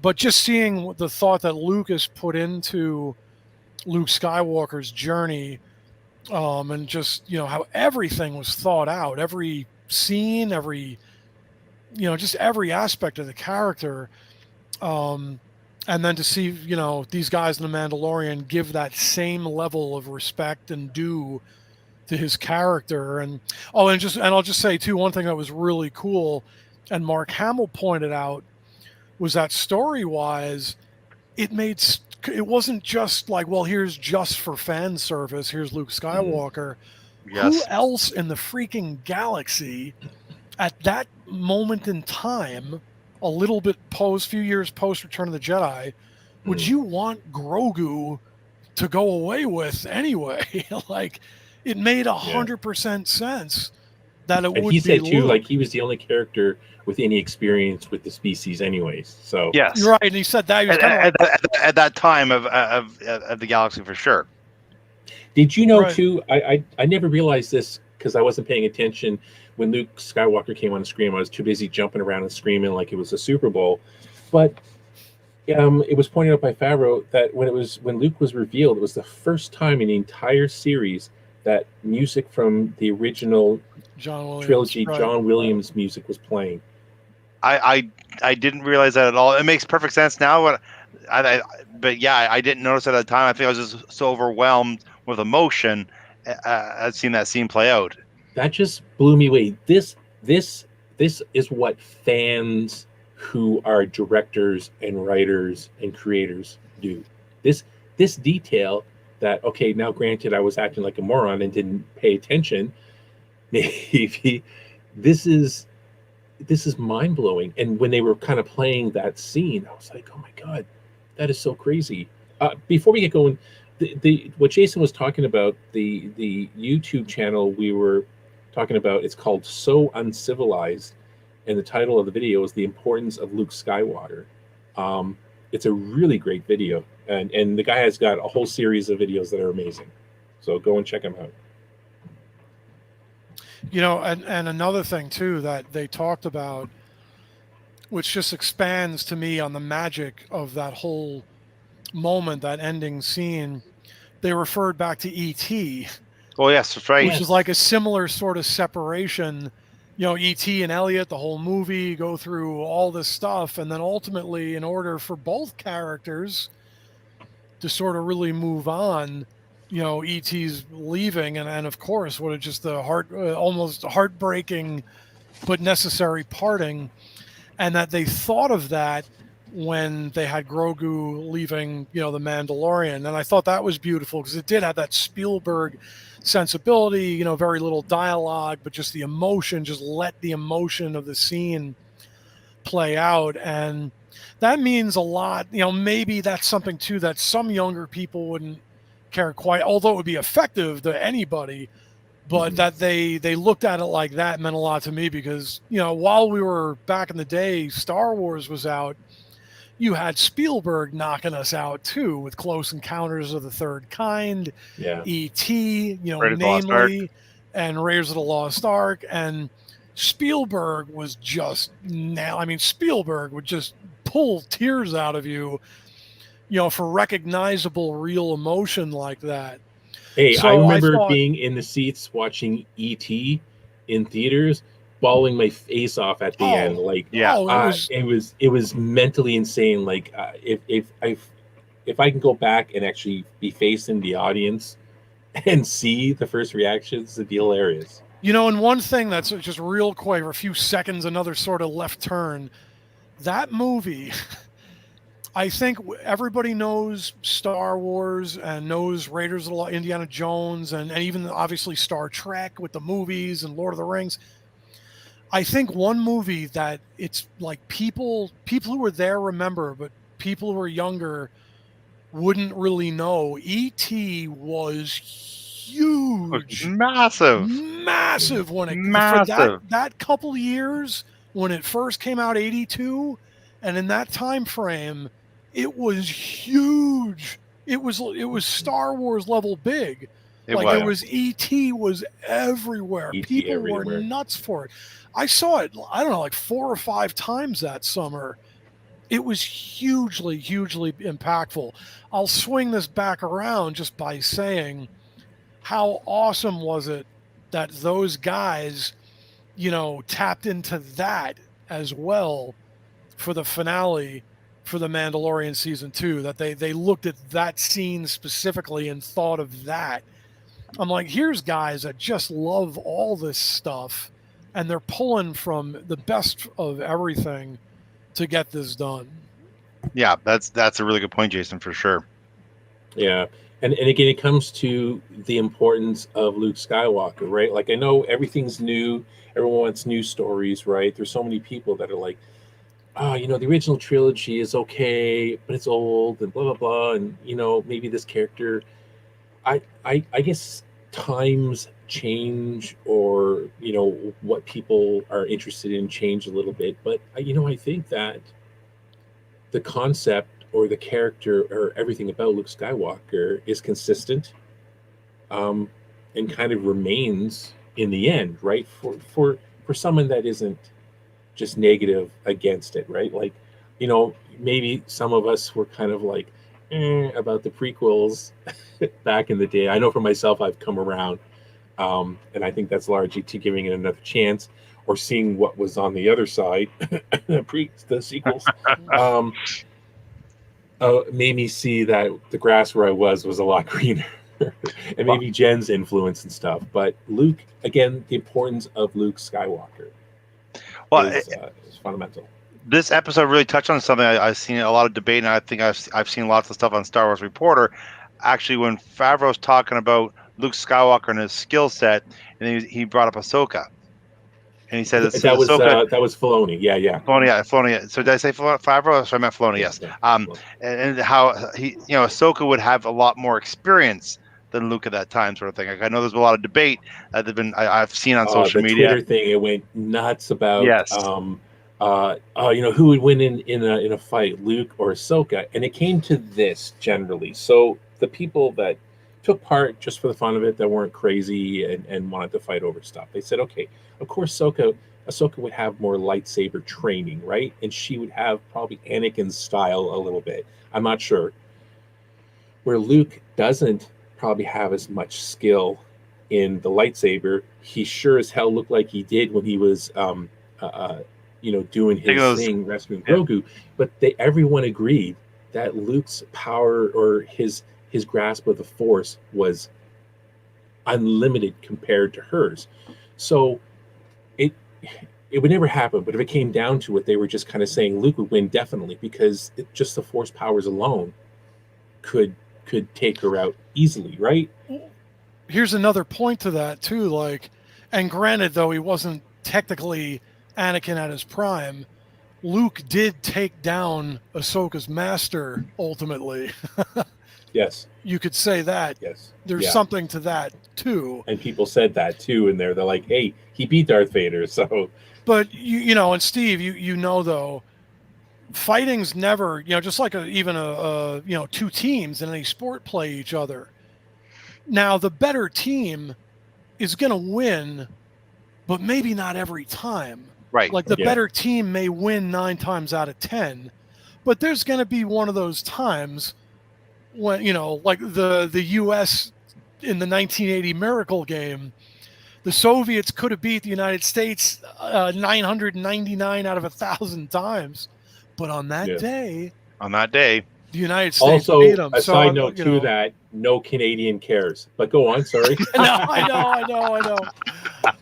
Speaker 4: But just seeing the thought that Lucas put into Luke Skywalker's journey, and just, how everything was thought out, every scene, every, just every aspect of the character. And then to see, these guys in The Mandalorian give that same level of respect and due to his character. And I'll just say too, one thing that was really cool, and Mark Hamill pointed out, was that story-wise, it wasn't just like, well, here's just for fan service, here's Luke Skywalker.
Speaker 3: Yes.
Speaker 4: Who else in the freaking galaxy at that moment in time, a little bit few years post Return of the Jedi, would you want Grogu to go away with anyway? Like, it made 100% sense that it would be.
Speaker 2: He said too,
Speaker 4: Luke.
Speaker 2: like, he was the only character with any experience with the species, anyways. So
Speaker 3: Yes,
Speaker 4: you're right, and he said that he was
Speaker 3: at that time of the galaxy for sure.
Speaker 2: Did you know
Speaker 4: Right.
Speaker 2: too? I never realized this because I wasn't paying attention when Luke Skywalker came on the screen. I was too busy jumping around and screaming like it was a Super Bowl. But it was pointed out by Favreau that when Luke was revealed, it was the first time in the entire series that music from the original
Speaker 4: John Williams,
Speaker 2: trilogy,
Speaker 4: right.
Speaker 2: John Williams music was playing.
Speaker 3: I didn't realize that at all. It makes perfect sense now, but yeah, I didn't notice it at the time. I think I was just so overwhelmed with emotion at seeing that scene play out.
Speaker 2: That just blew me away. This is what fans who are directors and writers and creators do. This detail that, okay, now granted I was acting like a moron and didn't pay attention. Maybe this is mind-blowing. And when they were kind of playing that scene, I was like, oh my God, that is so crazy. Before we get going, what Jason was talking about, the YouTube channel we were talking about, it's called So Uncivilized, and the title of the video is The Importance of Luke Skywalker. It's a really great video, and the guy has got a whole series of videos that are amazing. So go and check him out.
Speaker 4: And another thing too that they talked about, which just expands to me on the magic of that whole moment, that ending scene, they referred back to E.T.
Speaker 3: Oh yes, that's right.
Speaker 4: Which is like a similar sort of separation. E.T. and Elliot, the whole movie, go through all this stuff, and then ultimately, in order for both characters to sort of really move on, E.T.'s leaving, and of course, what is just the almost heartbreaking but necessary parting, and that they thought of that when they had Grogu leaving, the Mandalorian, and I thought that was beautiful because it did have that Spielberg sensibility, very little dialogue, but just the emotion, just let the emotion of the scene play out, and that means a lot. Maybe that's something too that some younger people wouldn't care quite, although it would be effective to anybody, but that they looked at it like that meant a lot to me because, while we were back in the day, Star Wars was out, you had Spielberg knocking us out too with Close Encounters of the Third Kind, E.T., namely, and Raiders of the Lost Ark, and Spielberg was just Spielberg would just pull tears out of you, for recognizable real emotion like that.
Speaker 2: Hey,
Speaker 4: So
Speaker 2: I remember being in the seats watching E.T. in theaters, bawling my face off at the end. Like, it was mentally insane. Like, if I can go back and actually be facing the audience and see the first reactions, it'd be hilarious.
Speaker 4: And one thing that's just real quick, for a few seconds, another sort of left turn. That movie, I think everybody knows Star Wars and knows Raiders of the Lost, Indiana Jones, and even obviously Star Trek with the movies and Lord of the Rings. I think one movie that it's like people who were there remember, but people who are younger wouldn't really know. E.T. was huge,
Speaker 3: massive
Speaker 4: when it
Speaker 3: massive.
Speaker 4: For that couple years when it first came out, 82, and in that time frame, it was huge. It was Star Wars level big. There was E.T. was everywhere. People were nuts for it. I saw it, I don't know, like 4 or 5 times that summer. It was hugely, hugely impactful. I'll swing this back around just by saying how awesome was it that those guys, tapped into that as well for the finale for the Mandalorian season 2, that they looked at that scene specifically and thought of that. I'm like, here's guys that just love all this stuff, and they're pulling from the best of everything to get this done.
Speaker 3: Yeah, that's a really good point, Jason, for sure.
Speaker 2: Yeah. And again, it comes to the importance of Luke Skywalker, right? Like, I know everything's new. Everyone wants new stories, right? There's so many people that are like, oh, the original trilogy is okay, but it's old and blah, blah, blah. And, maybe this character, I guess times change, or, what people are interested in change a little bit. But, I think that the concept or the character or everything about Luke Skywalker is consistent, and kind of remains in the end, right? For someone that isn't just negative against it, right? Like, maybe some of us were kind of like about the prequels back in the day. I know for myself, I've come around, and I think that's largely to giving it another chance, or seeing what was on the other side, the sequels. Made me see that the grass where I was a lot greener. And maybe Jen's influence and stuff. But Luke, again, the importance of Luke Skywalker is fundamental.
Speaker 3: This episode really touched on something I've seen a lot of debate, and I think I've seen lots of stuff on Star Wars Reporter. Actually, when Favreau's talking about Luke Skywalker and his skill set, and he brought up Ahsoka. And he said
Speaker 2: that was Filoni. Yeah.
Speaker 3: Filoni. So did I say Favreau? So I meant Filoni. Yes. And how Ahsoka would have a lot more experience than Luke at that time, sort of thing. Like, I know there's a lot of debate that I've seen on social media.
Speaker 2: Twitter thing, it went nuts about.
Speaker 3: Yes.
Speaker 2: Who would win in a fight, Luke or Ahsoka? And it came to this generally. So the people that took part just for the fun of it, that weren't crazy and wanted to fight over stuff, they said, okay, of course Ahsoka would have more lightsaber training, right? And she would have probably Anakin's style a little bit. I'm not sure. Where Luke doesn't probably have as much skill in the lightsaber. He sure as hell looked like he did when he was doing his thing, rescuing Grogu. But everyone agreed that Luke's power, or his grasp of the Force, was unlimited compared to hers. So it would never happen. But if it came down to it, they were just kind of saying Luke would win definitely, because just the Force powers alone could take her out easily, right?
Speaker 4: Here's another point to that too. Like, and granted, though he wasn't technically Anakin at his prime, Luke did take down Ahsoka's master ultimately.
Speaker 2: Yes.
Speaker 4: You could say that.
Speaker 2: Yes.
Speaker 4: There's something to that too.
Speaker 2: And people said that too, and they're like, hey, he beat Darth Vader, so.
Speaker 4: But and Steve, though, fighting's never, just like even two teams in any sport play each other. Now the better team is going to win, but maybe not every time.
Speaker 3: Right.
Speaker 4: Like the better team may win 9 times out of 10, but there's going to be one of those times when, like the U.S. in the 1980 Miracle game, the Soviets could have beat the United States 999 out of 1,000 times. But on that day, the United States beat them.
Speaker 2: A side note to that, no Canadian cares. But go on, sorry.
Speaker 4: No, I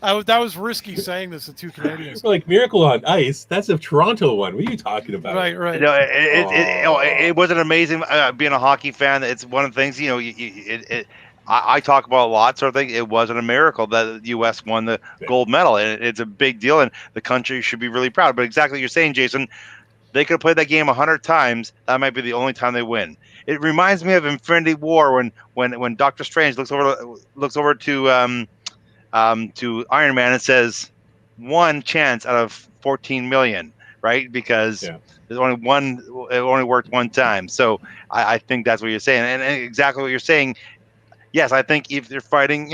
Speaker 4: know. That was risky saying this to two Canadians.
Speaker 2: Like Miracle on Ice, that's a Toronto one. What are you talking about?
Speaker 4: Right.
Speaker 3: It wasn't amazing being a hockey fan. It's one of the things, I talk about a lot, sort of thing. It wasn't a miracle that the U.S. won the gold medal, and it's a big deal, and the country should be really proud. But exactly what you're saying, Jason, they could have played that game 100 times. That might be the only time they win. It reminds me of Infinity War when Doctor Strange looks over to Iron Man and says, one chance out of 14 million, right? Because there's only one. It only worked one time. So I think that's what you're saying, and exactly what you're saying. Yes, I think if they're fighting,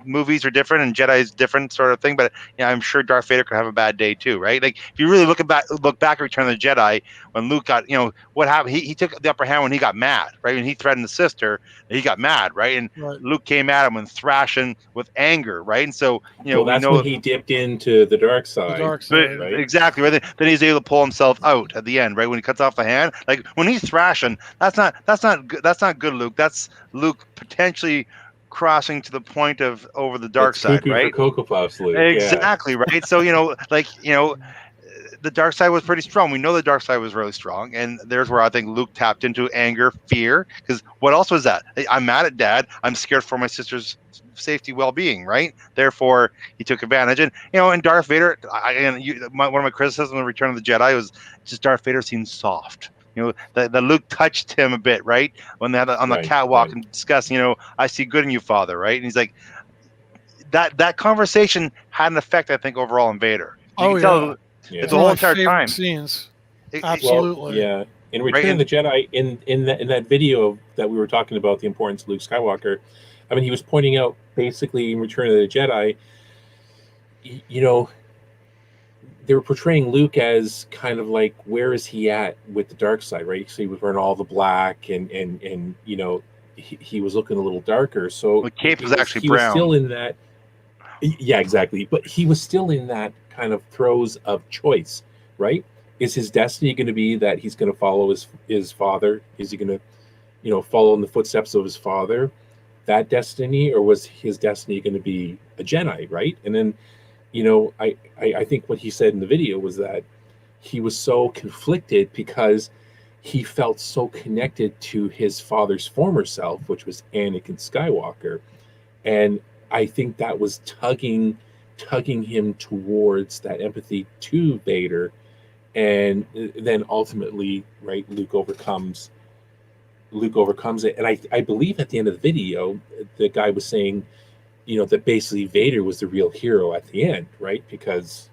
Speaker 3: movies are different and Jedi's different sort of thing, but I'm sure Darth Vader could have a bad day too, right? Like if you really look back at Return of the Jedi, when Luke got, what happened? He took the upper hand when he got mad, right? When he threatened the sister, he got mad, right? And Luke came at him and thrashing with anger, right? And so
Speaker 2: that's when he dipped into the dark side.
Speaker 4: The dark side,
Speaker 3: right? Exactly. Right. Then he's able to pull himself out at the end, right? When he cuts off the hand, like when he's thrashing, that's not good. That's not good, Luke. That's Luke potentially crossing to the point of over the dark side, right?
Speaker 2: Cocoa Puffs, Luke.
Speaker 3: Exactly, right. So the dark side was pretty strong. We know the dark side was really strong, and there's where I think Luke tapped into anger, fear. Because what else was that? I'm mad at Dad. I'm scared for my sister's safety, well-being, right? Therefore, he took advantage. And and Darth Vader. One of my criticisms of Return of the Jedi was just Darth Vader seems soft. That Luke touched him a bit, right? When they had on the catwalk and discussed, I see good in you, Father, right? And he's like, that conversation had an effect, I think, overall on Vader. You can tell it's the whole entire time.
Speaker 4: Scenes. Absolutely.
Speaker 2: Well, in Return of the Jedi, in that video that we were talking about the importance of Luke Skywalker, I mean, he was pointing out basically in Return of the Jedi, they were portraying Luke as kind of like, where is he at with the dark side, right? So he was wearing all the black and he was looking a little darker. So
Speaker 3: the cape was actually brown.
Speaker 2: He was still in that. Yeah, exactly. But he was still in that kind of throes of choice, right? Is his destiny going to be that he's going to follow his father? Is he going to, follow in the footsteps of his father? That destiny, or was his destiny going to be a Jedi, right? And then, I think what he said in the video was that he was so conflicted because he felt so connected to his father's former self, which was Anakin Skywalker. And I think that was tugging him towards that empathy to Vader. And then ultimately, right, Luke overcomes it. And I believe at the end of the video, the guy was saying, that basically Vader was the real hero at the end, right? Because,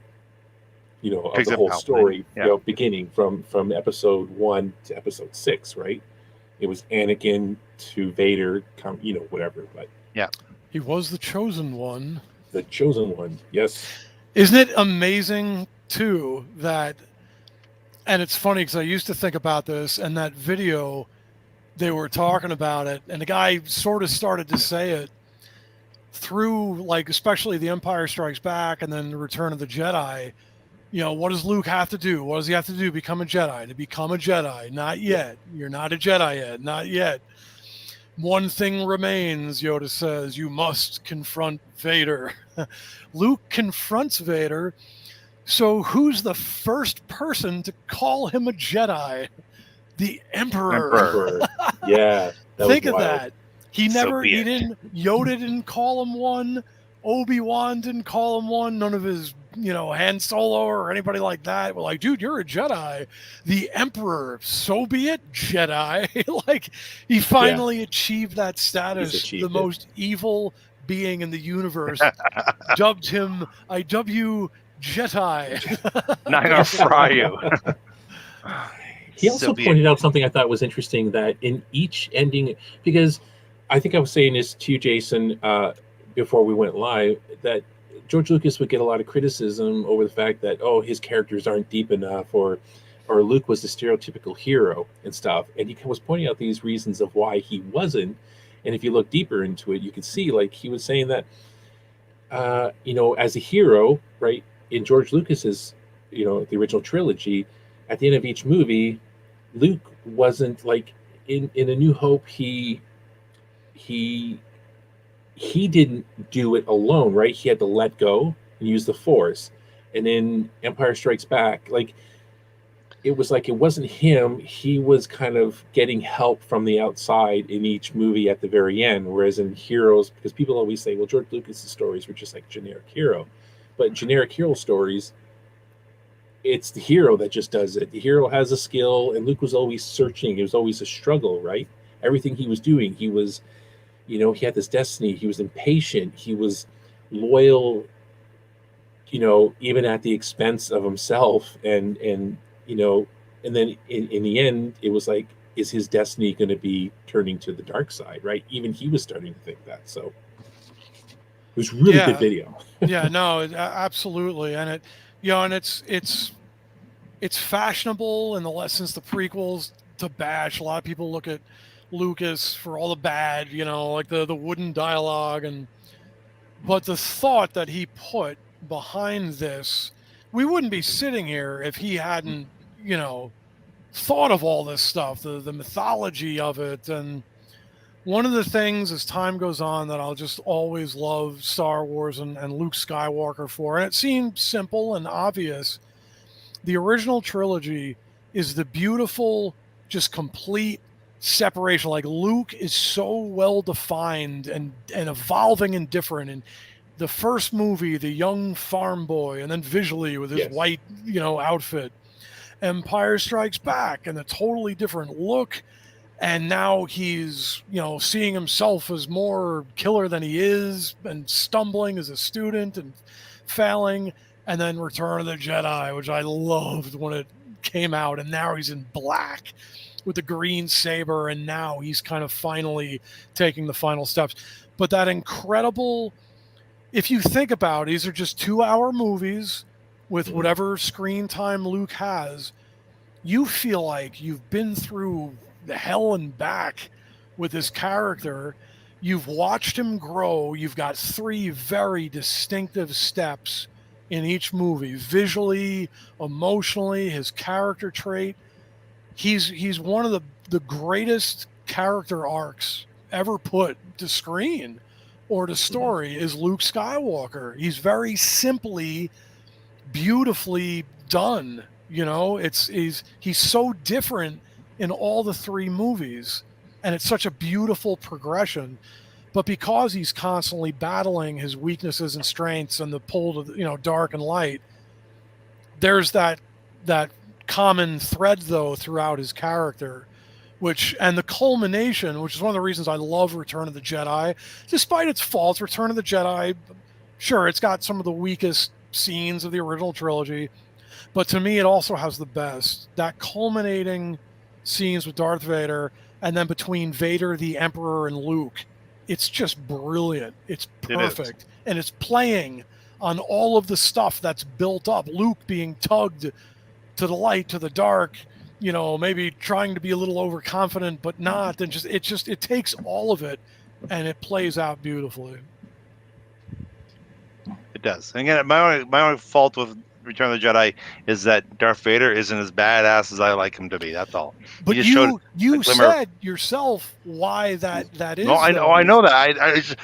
Speaker 2: of the whole story, beginning from episode 1 to episode 6, right? It was Anakin to Vader, whatever. But
Speaker 3: yeah,
Speaker 4: he was the chosen one.
Speaker 2: The chosen one, yes.
Speaker 4: Isn't it amazing too that? And it's funny because I used to think about this, and that video, they were talking about it, and the guy sort of started to say it through, like, especially The Empire Strikes Back and then The Return of the Jedi. What does Luke have to do? What does he have to do? Become a Jedi. To become a Jedi. Not yet. You're not a Jedi yet. Not yet. One thing remains, Yoda says. You must confront Vader. Luke confronts Vader. So who's the first person to call him a Jedi? The Emperor.
Speaker 2: Yeah.
Speaker 4: Think of that. Yoda didn't call him one. Obi-Wan didn't call him one. None of his, Han Solo or anybody like that were like, dude, you're a Jedi. The Emperor, so be it, Jedi. Like, he finally achieved that status. The most evil being in the universe. Dubbed him, I dub you Jedi.
Speaker 3: Not gonna fry you.
Speaker 2: He also pointed out something I thought was interesting, that in each ending, because I think I was saying this to you, Jason, before we went live, that George Lucas would get a lot of criticism over the fact that, his characters aren't deep enough, or Luke was the stereotypical hero and stuff. And he was pointing out these reasons of why he wasn't. And if you look deeper into it, you can see, like, he was saying that, as a hero, right, in George Lucas's, the original trilogy, at the end of each movie, Luke wasn't, like, in A New Hope, he didn't do it alone, right? He had to let go and use the Force. And in Empire Strikes Back, like, it was like, it wasn't him. He was kind of getting help from the outside in each movie at the very end. Whereas in Heroes, because people always say, well, George Lucas's stories were just like generic hero. But generic hero stories, it's the hero that just does it. The hero has a skill, and Luke was always searching. It was always a struggle, right? Everything he was doing, he was, he had this destiny. He was impatient. He was loyal, even at the expense of himself. And then in the end, it was like, is his destiny going to be turning to the dark side, right? Even he was starting to think that. So was really
Speaker 4: Yeah.
Speaker 2: good video.
Speaker 4: Yeah, no, absolutely, and it, and it's fashionable in since the prequels to bash. A lot of people look at Lucas for all the bad, like the wooden dialogue, but the thought that he put behind this, we wouldn't be sitting here if he hadn't, thought of all this stuff, the mythology of it. And one of the things as time goes on that I'll just always love Star Wars and Luke Skywalker for, and it seems simple and obvious, the original trilogy is the beautiful, just complete separation. Like Luke is so well defined and evolving and different. And the first movie, the young farm boy, and then visually with his white, outfit. Empire Strikes Back and a totally different look. And now he's, seeing himself as more killer than he is and stumbling as a student and failing. And then Return of the Jedi, which I loved when it came out. And now he's in black with the green saber. And now he's kind of finally taking the final steps. But that incredible, if you think about it, these are just 2-hour movies with whatever screen time Luke has. You feel like you've been through the hell and back with this character. You've watched him grow. You've got 3 very distinctive steps in each movie, visually, emotionally, his character trait. He's one of the greatest character arcs ever put to screen or to story is Luke Skywalker. He's very simply, beautifully done. He's so different in all the 3 movies, and it's such a beautiful progression. But because he's constantly battling his weaknesses and strengths and the pull to dark and light, there's that common thread though throughout his character, and the culmination, which is one of the reasons I love Return of the Jedi, despite its faults. Return of the Jedi, sure, it's got some of the weakest scenes of the original trilogy, but to me it also has the best. That culminating scenes with Darth Vader, and then between Vader, the Emperor, and Luke, it's just brilliant. It's perfect. And it's playing on all of the stuff that's built up. Luke being tugged to the light, to the dark, maybe trying to be a little overconfident, but not. And it takes all of it, and it plays out beautifully.
Speaker 3: It does. And again, my only fault with Return of the Jedi is that Darth Vader isn't as badass as I like him to be. That's all.
Speaker 4: But you said yourself why that is.
Speaker 3: No, I know that.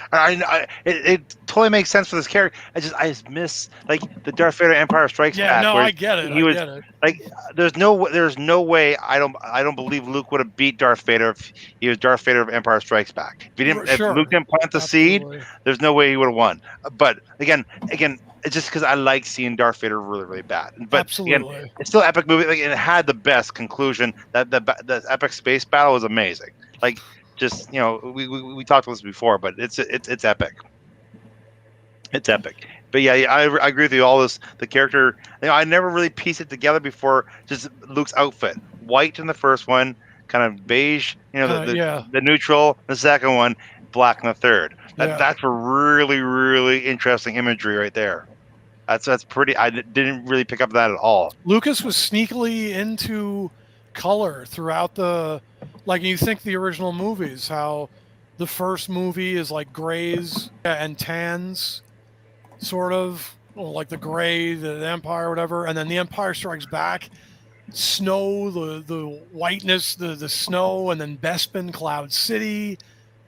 Speaker 3: It totally makes sense for this character. I just miss like the Darth Vader Empire Strikes Back.
Speaker 4: Yeah, no, I get it. I get it.
Speaker 3: Like there's no way I don't believe Luke would have beat Darth Vader if he was Darth Vader of Empire Strikes Back. If Luke didn't plant the seed, there's no way he would have won. But again, it's just because I like seeing Darth Vader really, really bad. But
Speaker 4: absolutely.
Speaker 3: Again, it's still an epic movie. Like, it had the best conclusion. That the epic space battle was amazing. Like, just we talked about this before, but it's epic. It's epic. But yeah, I agree with you. All this, the character. I never really pieced it together before. Just Luke's outfit, white in the first one, kind of beige. The neutral. The second one, black in the third. That's a really, really interesting imagery right there. That's pretty. I didn't really pick up that at all.
Speaker 4: Lucas was sneakily into color throughout you think the original movies, how the first movie is like grays and tans, sort of, like the gray, the Empire, whatever, and then the Empire Strikes Back, snow, the whiteness, the snow, and then Bespin, Cloud City,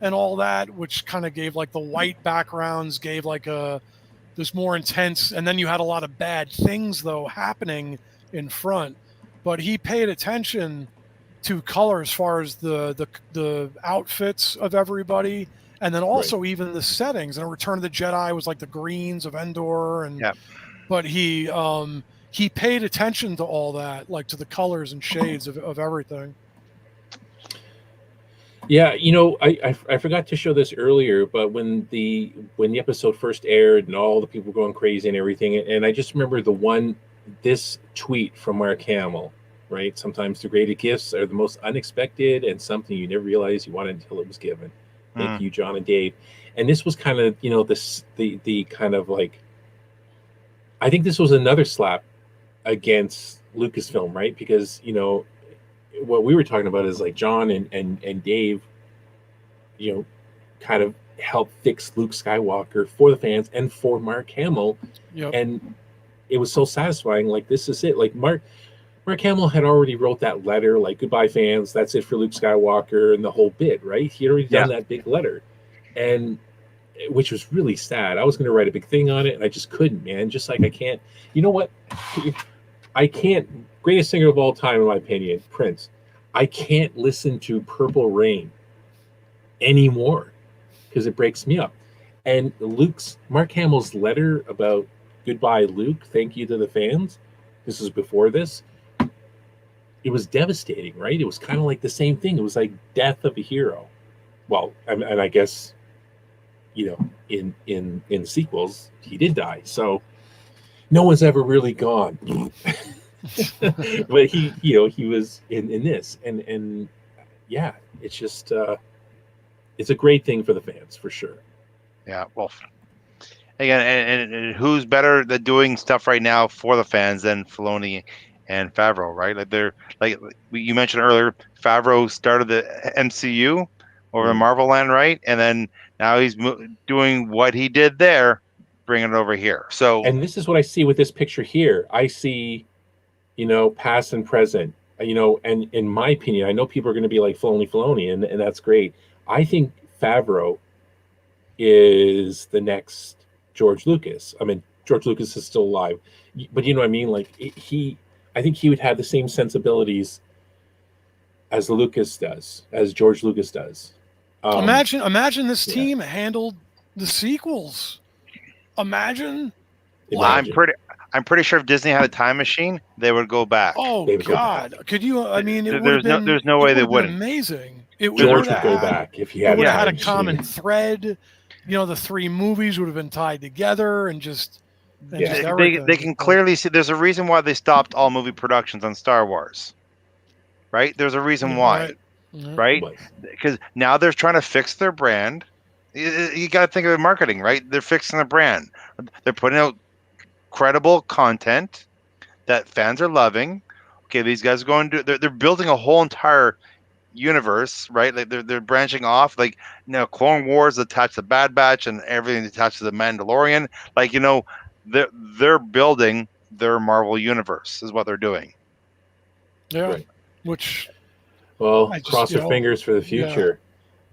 Speaker 4: and all that, which kind of gave like the white backgrounds, gave like this more intense, and then you had a lot of bad things though happening in front. But he paid attention to color as far as the outfits of everybody, and then also even the settings. And Return of the Jedi was like the greens of Endor, but he paid attention to all that, like to the colors and shades of everything.
Speaker 2: Yeah, I forgot to show this earlier, but when the episode first aired and all the people were going crazy and everything, and I just remember this tweet from Mark Hamill, right? Sometimes the greatest gifts are the most unexpected and something you never realized you wanted until it was given. Thank you, John and Dave. And this was kind of, the kind of like, I think this was another slap against Lucasfilm, right? Because, what we were talking about is like John and Dave, kind of helped fix Luke Skywalker for the fans and for Mark Hamill.
Speaker 4: Yep.
Speaker 2: And it was so satisfying. Like, this is it. Like, Mark Hamill had already wrote that letter, like, goodbye fans, that's it for Luke Skywalker and the whole bit, right? He had already done that big letter, and which was really sad. I was going to write a big thing on it, and I just couldn't, man. Just like, I can't, you know what? I can't, greatest singer of all time, in my opinion, Prince. I can't listen to Purple Rain anymore because it breaks me up. And Mark Hamill's letter about goodbye, Luke, thank you to the fans. This is before this. It was devastating, right? It was kind of like the same thing. It was like death of a hero. Well, and I guess, in sequels, he did die. So no one's ever really gone. But he was in this, and yeah, it's just it's a great thing for the fans for sure.
Speaker 3: Yeah, well, again, and who's better at doing stuff right now for the fans than Filoni and Favreau, right? Like, they're like you mentioned earlier, Favreau started the MCU over in Marvel Land, right? And then now he's doing what he did there, bringing it over here. So, and
Speaker 2: this is what I see with this picture here. I see, past and present. And in my opinion, I know people are going to be like Filoni, and that's great. I think Favreau is the next George Lucas. I mean, George Lucas is still alive, but you know what I mean? Like, I think he would have the same sensibilities as George Lucas does.
Speaker 4: Imagine this team handled the sequels. Imagine.
Speaker 3: I'm pretty sure if Disney had a time machine, they would go back.
Speaker 4: Oh God! Could you? I mean,
Speaker 3: there's no way they wouldn't.
Speaker 4: Amazing.
Speaker 2: George would go back if he had.
Speaker 4: It would have had a common thread. The 3 movies would have been tied together, and just.
Speaker 3: They can clearly see. There's a reason why they stopped all movie productions on Star Wars. Right? There's a reason why. Right? Because now they're trying to fix their brand. You got to think of it marketing, right? They're fixing the brand. They're putting out credible content that fans are loving. Okay, these guys are going to. They're building a whole entire universe, right? Like, they're branching off. Like, Clone Wars attached to Bad Batch, and everything attached to the Mandalorian. Like, they're building their Marvel universe is what they're doing.
Speaker 4: Yeah,
Speaker 2: right.
Speaker 4: Which.
Speaker 2: Well, cross your fingers for the future.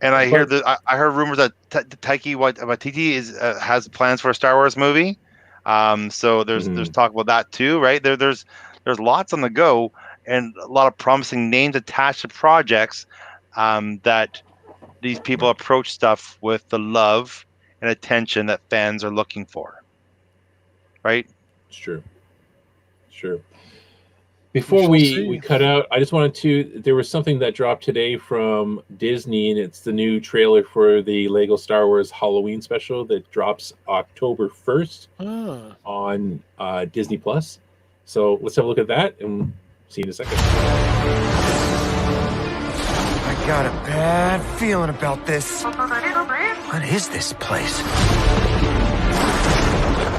Speaker 3: Yeah. And I hear I heard rumors that Taika Waititi has plans for a Star Wars movie. So there's talk about that too, right? There's lots on the go, and a lot of promising names attached to projects that these people approach stuff with the love and attention that fans are looking for. Right?
Speaker 2: It's true. Before we cut out, I just wanted to, there was something that dropped today from Disney, and it's the new trailer for the Lego Star Wars Halloween special that drops October 1st on Disney Plus. So let's have a look at that and see you in a second.
Speaker 6: I got a bad feeling about this. What is this place?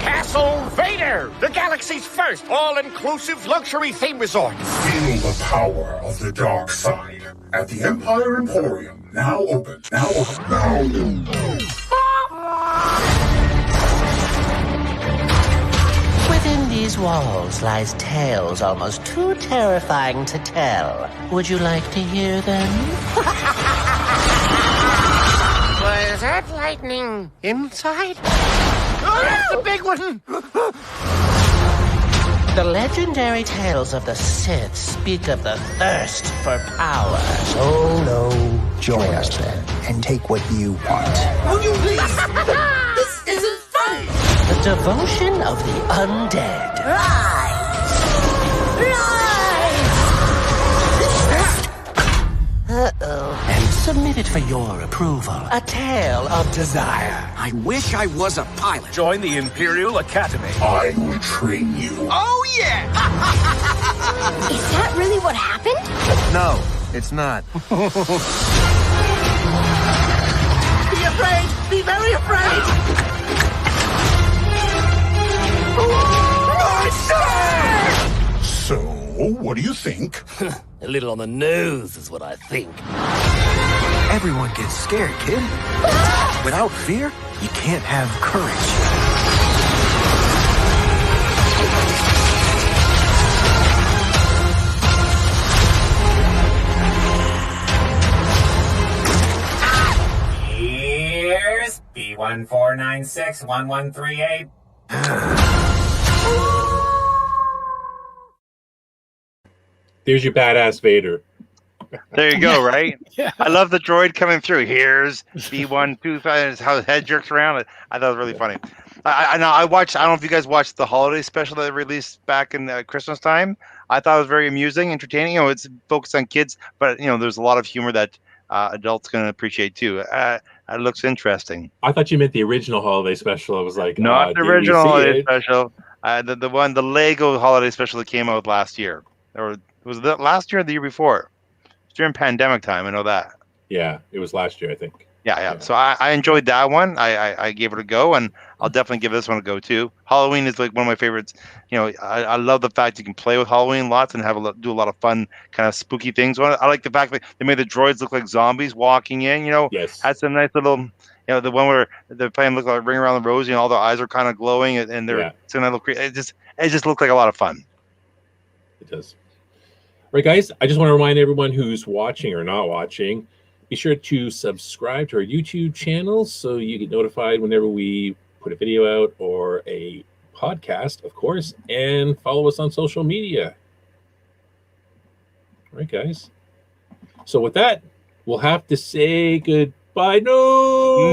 Speaker 7: Castle Vader, the galaxy's first all-inclusive luxury theme resort.
Speaker 8: Feel the power of the dark side at the Empire Emporium. Now open.
Speaker 9: Within these walls lies tales almost too terrifying to tell. Would you like to hear them?
Speaker 7: Was that lightning inside? Oh, that's the big one!
Speaker 9: The legendary tales of the Sith speak of the thirst for power.
Speaker 6: Oh no. Join us then, and take what you want.
Speaker 10: Will you please? This isn't fun!
Speaker 9: The devotion of the undead.
Speaker 10: Rise!
Speaker 9: Uh-oh.
Speaker 6: And submitted for your approval.
Speaker 9: A tale of desire.
Speaker 6: I wish I was a pilot.
Speaker 7: Join the Imperial Academy.
Speaker 8: I will train you.
Speaker 7: Oh, yeah!
Speaker 10: Is that really what happened?
Speaker 6: No, it's not.
Speaker 7: Be afraid! be very afraid.
Speaker 8: So, what do you think?
Speaker 11: A little on the nose is what I think.
Speaker 6: Everyone gets scared, kid. Without fear, you can't have courage.
Speaker 12: Here's B14961138.
Speaker 2: There's your badass Vader.
Speaker 3: There you go, right? I love the droid coming through. Here's B125, how his head jerks around. I thought it was really funny. I watched, I don't know if you guys watched the holiday special that they released back in Christmas time. I thought it was very amusing, entertaining. You know, it's focused on kids, but, you know, there's a lot of humor that adults can appreciate too. It looks interesting.
Speaker 2: I thought you meant the original holiday special. I was like,
Speaker 3: not the original holiday special. The Lego holiday special that came out last year. Or was it last year or the year before? It's during pandemic time. I know that.
Speaker 2: Yeah, it was last year, I think.
Speaker 3: Yeah. So I enjoyed that one. I gave it a go, and I'll definitely give this one a go too. Halloween is like one of my favorites. You know, I love the fact you can play with Halloween lots and do a lot of fun kind of spooky things. I like the fact that they made the droids look like zombies walking in. You know, had some nice little. You know, the one where they're playing look like Ring Around the Rosie, and all their eyes are kind of glowing, and they're some little. It just looked like a lot of fun.
Speaker 2: It does. Right, guys, I just want to remind everyone who's watching or not watching, be sure to subscribe to our YouTube channel so you get notified whenever we put a video out or a podcast, of course, and follow us on social media. All right, guys. So with that, we'll have to say goodbye. No!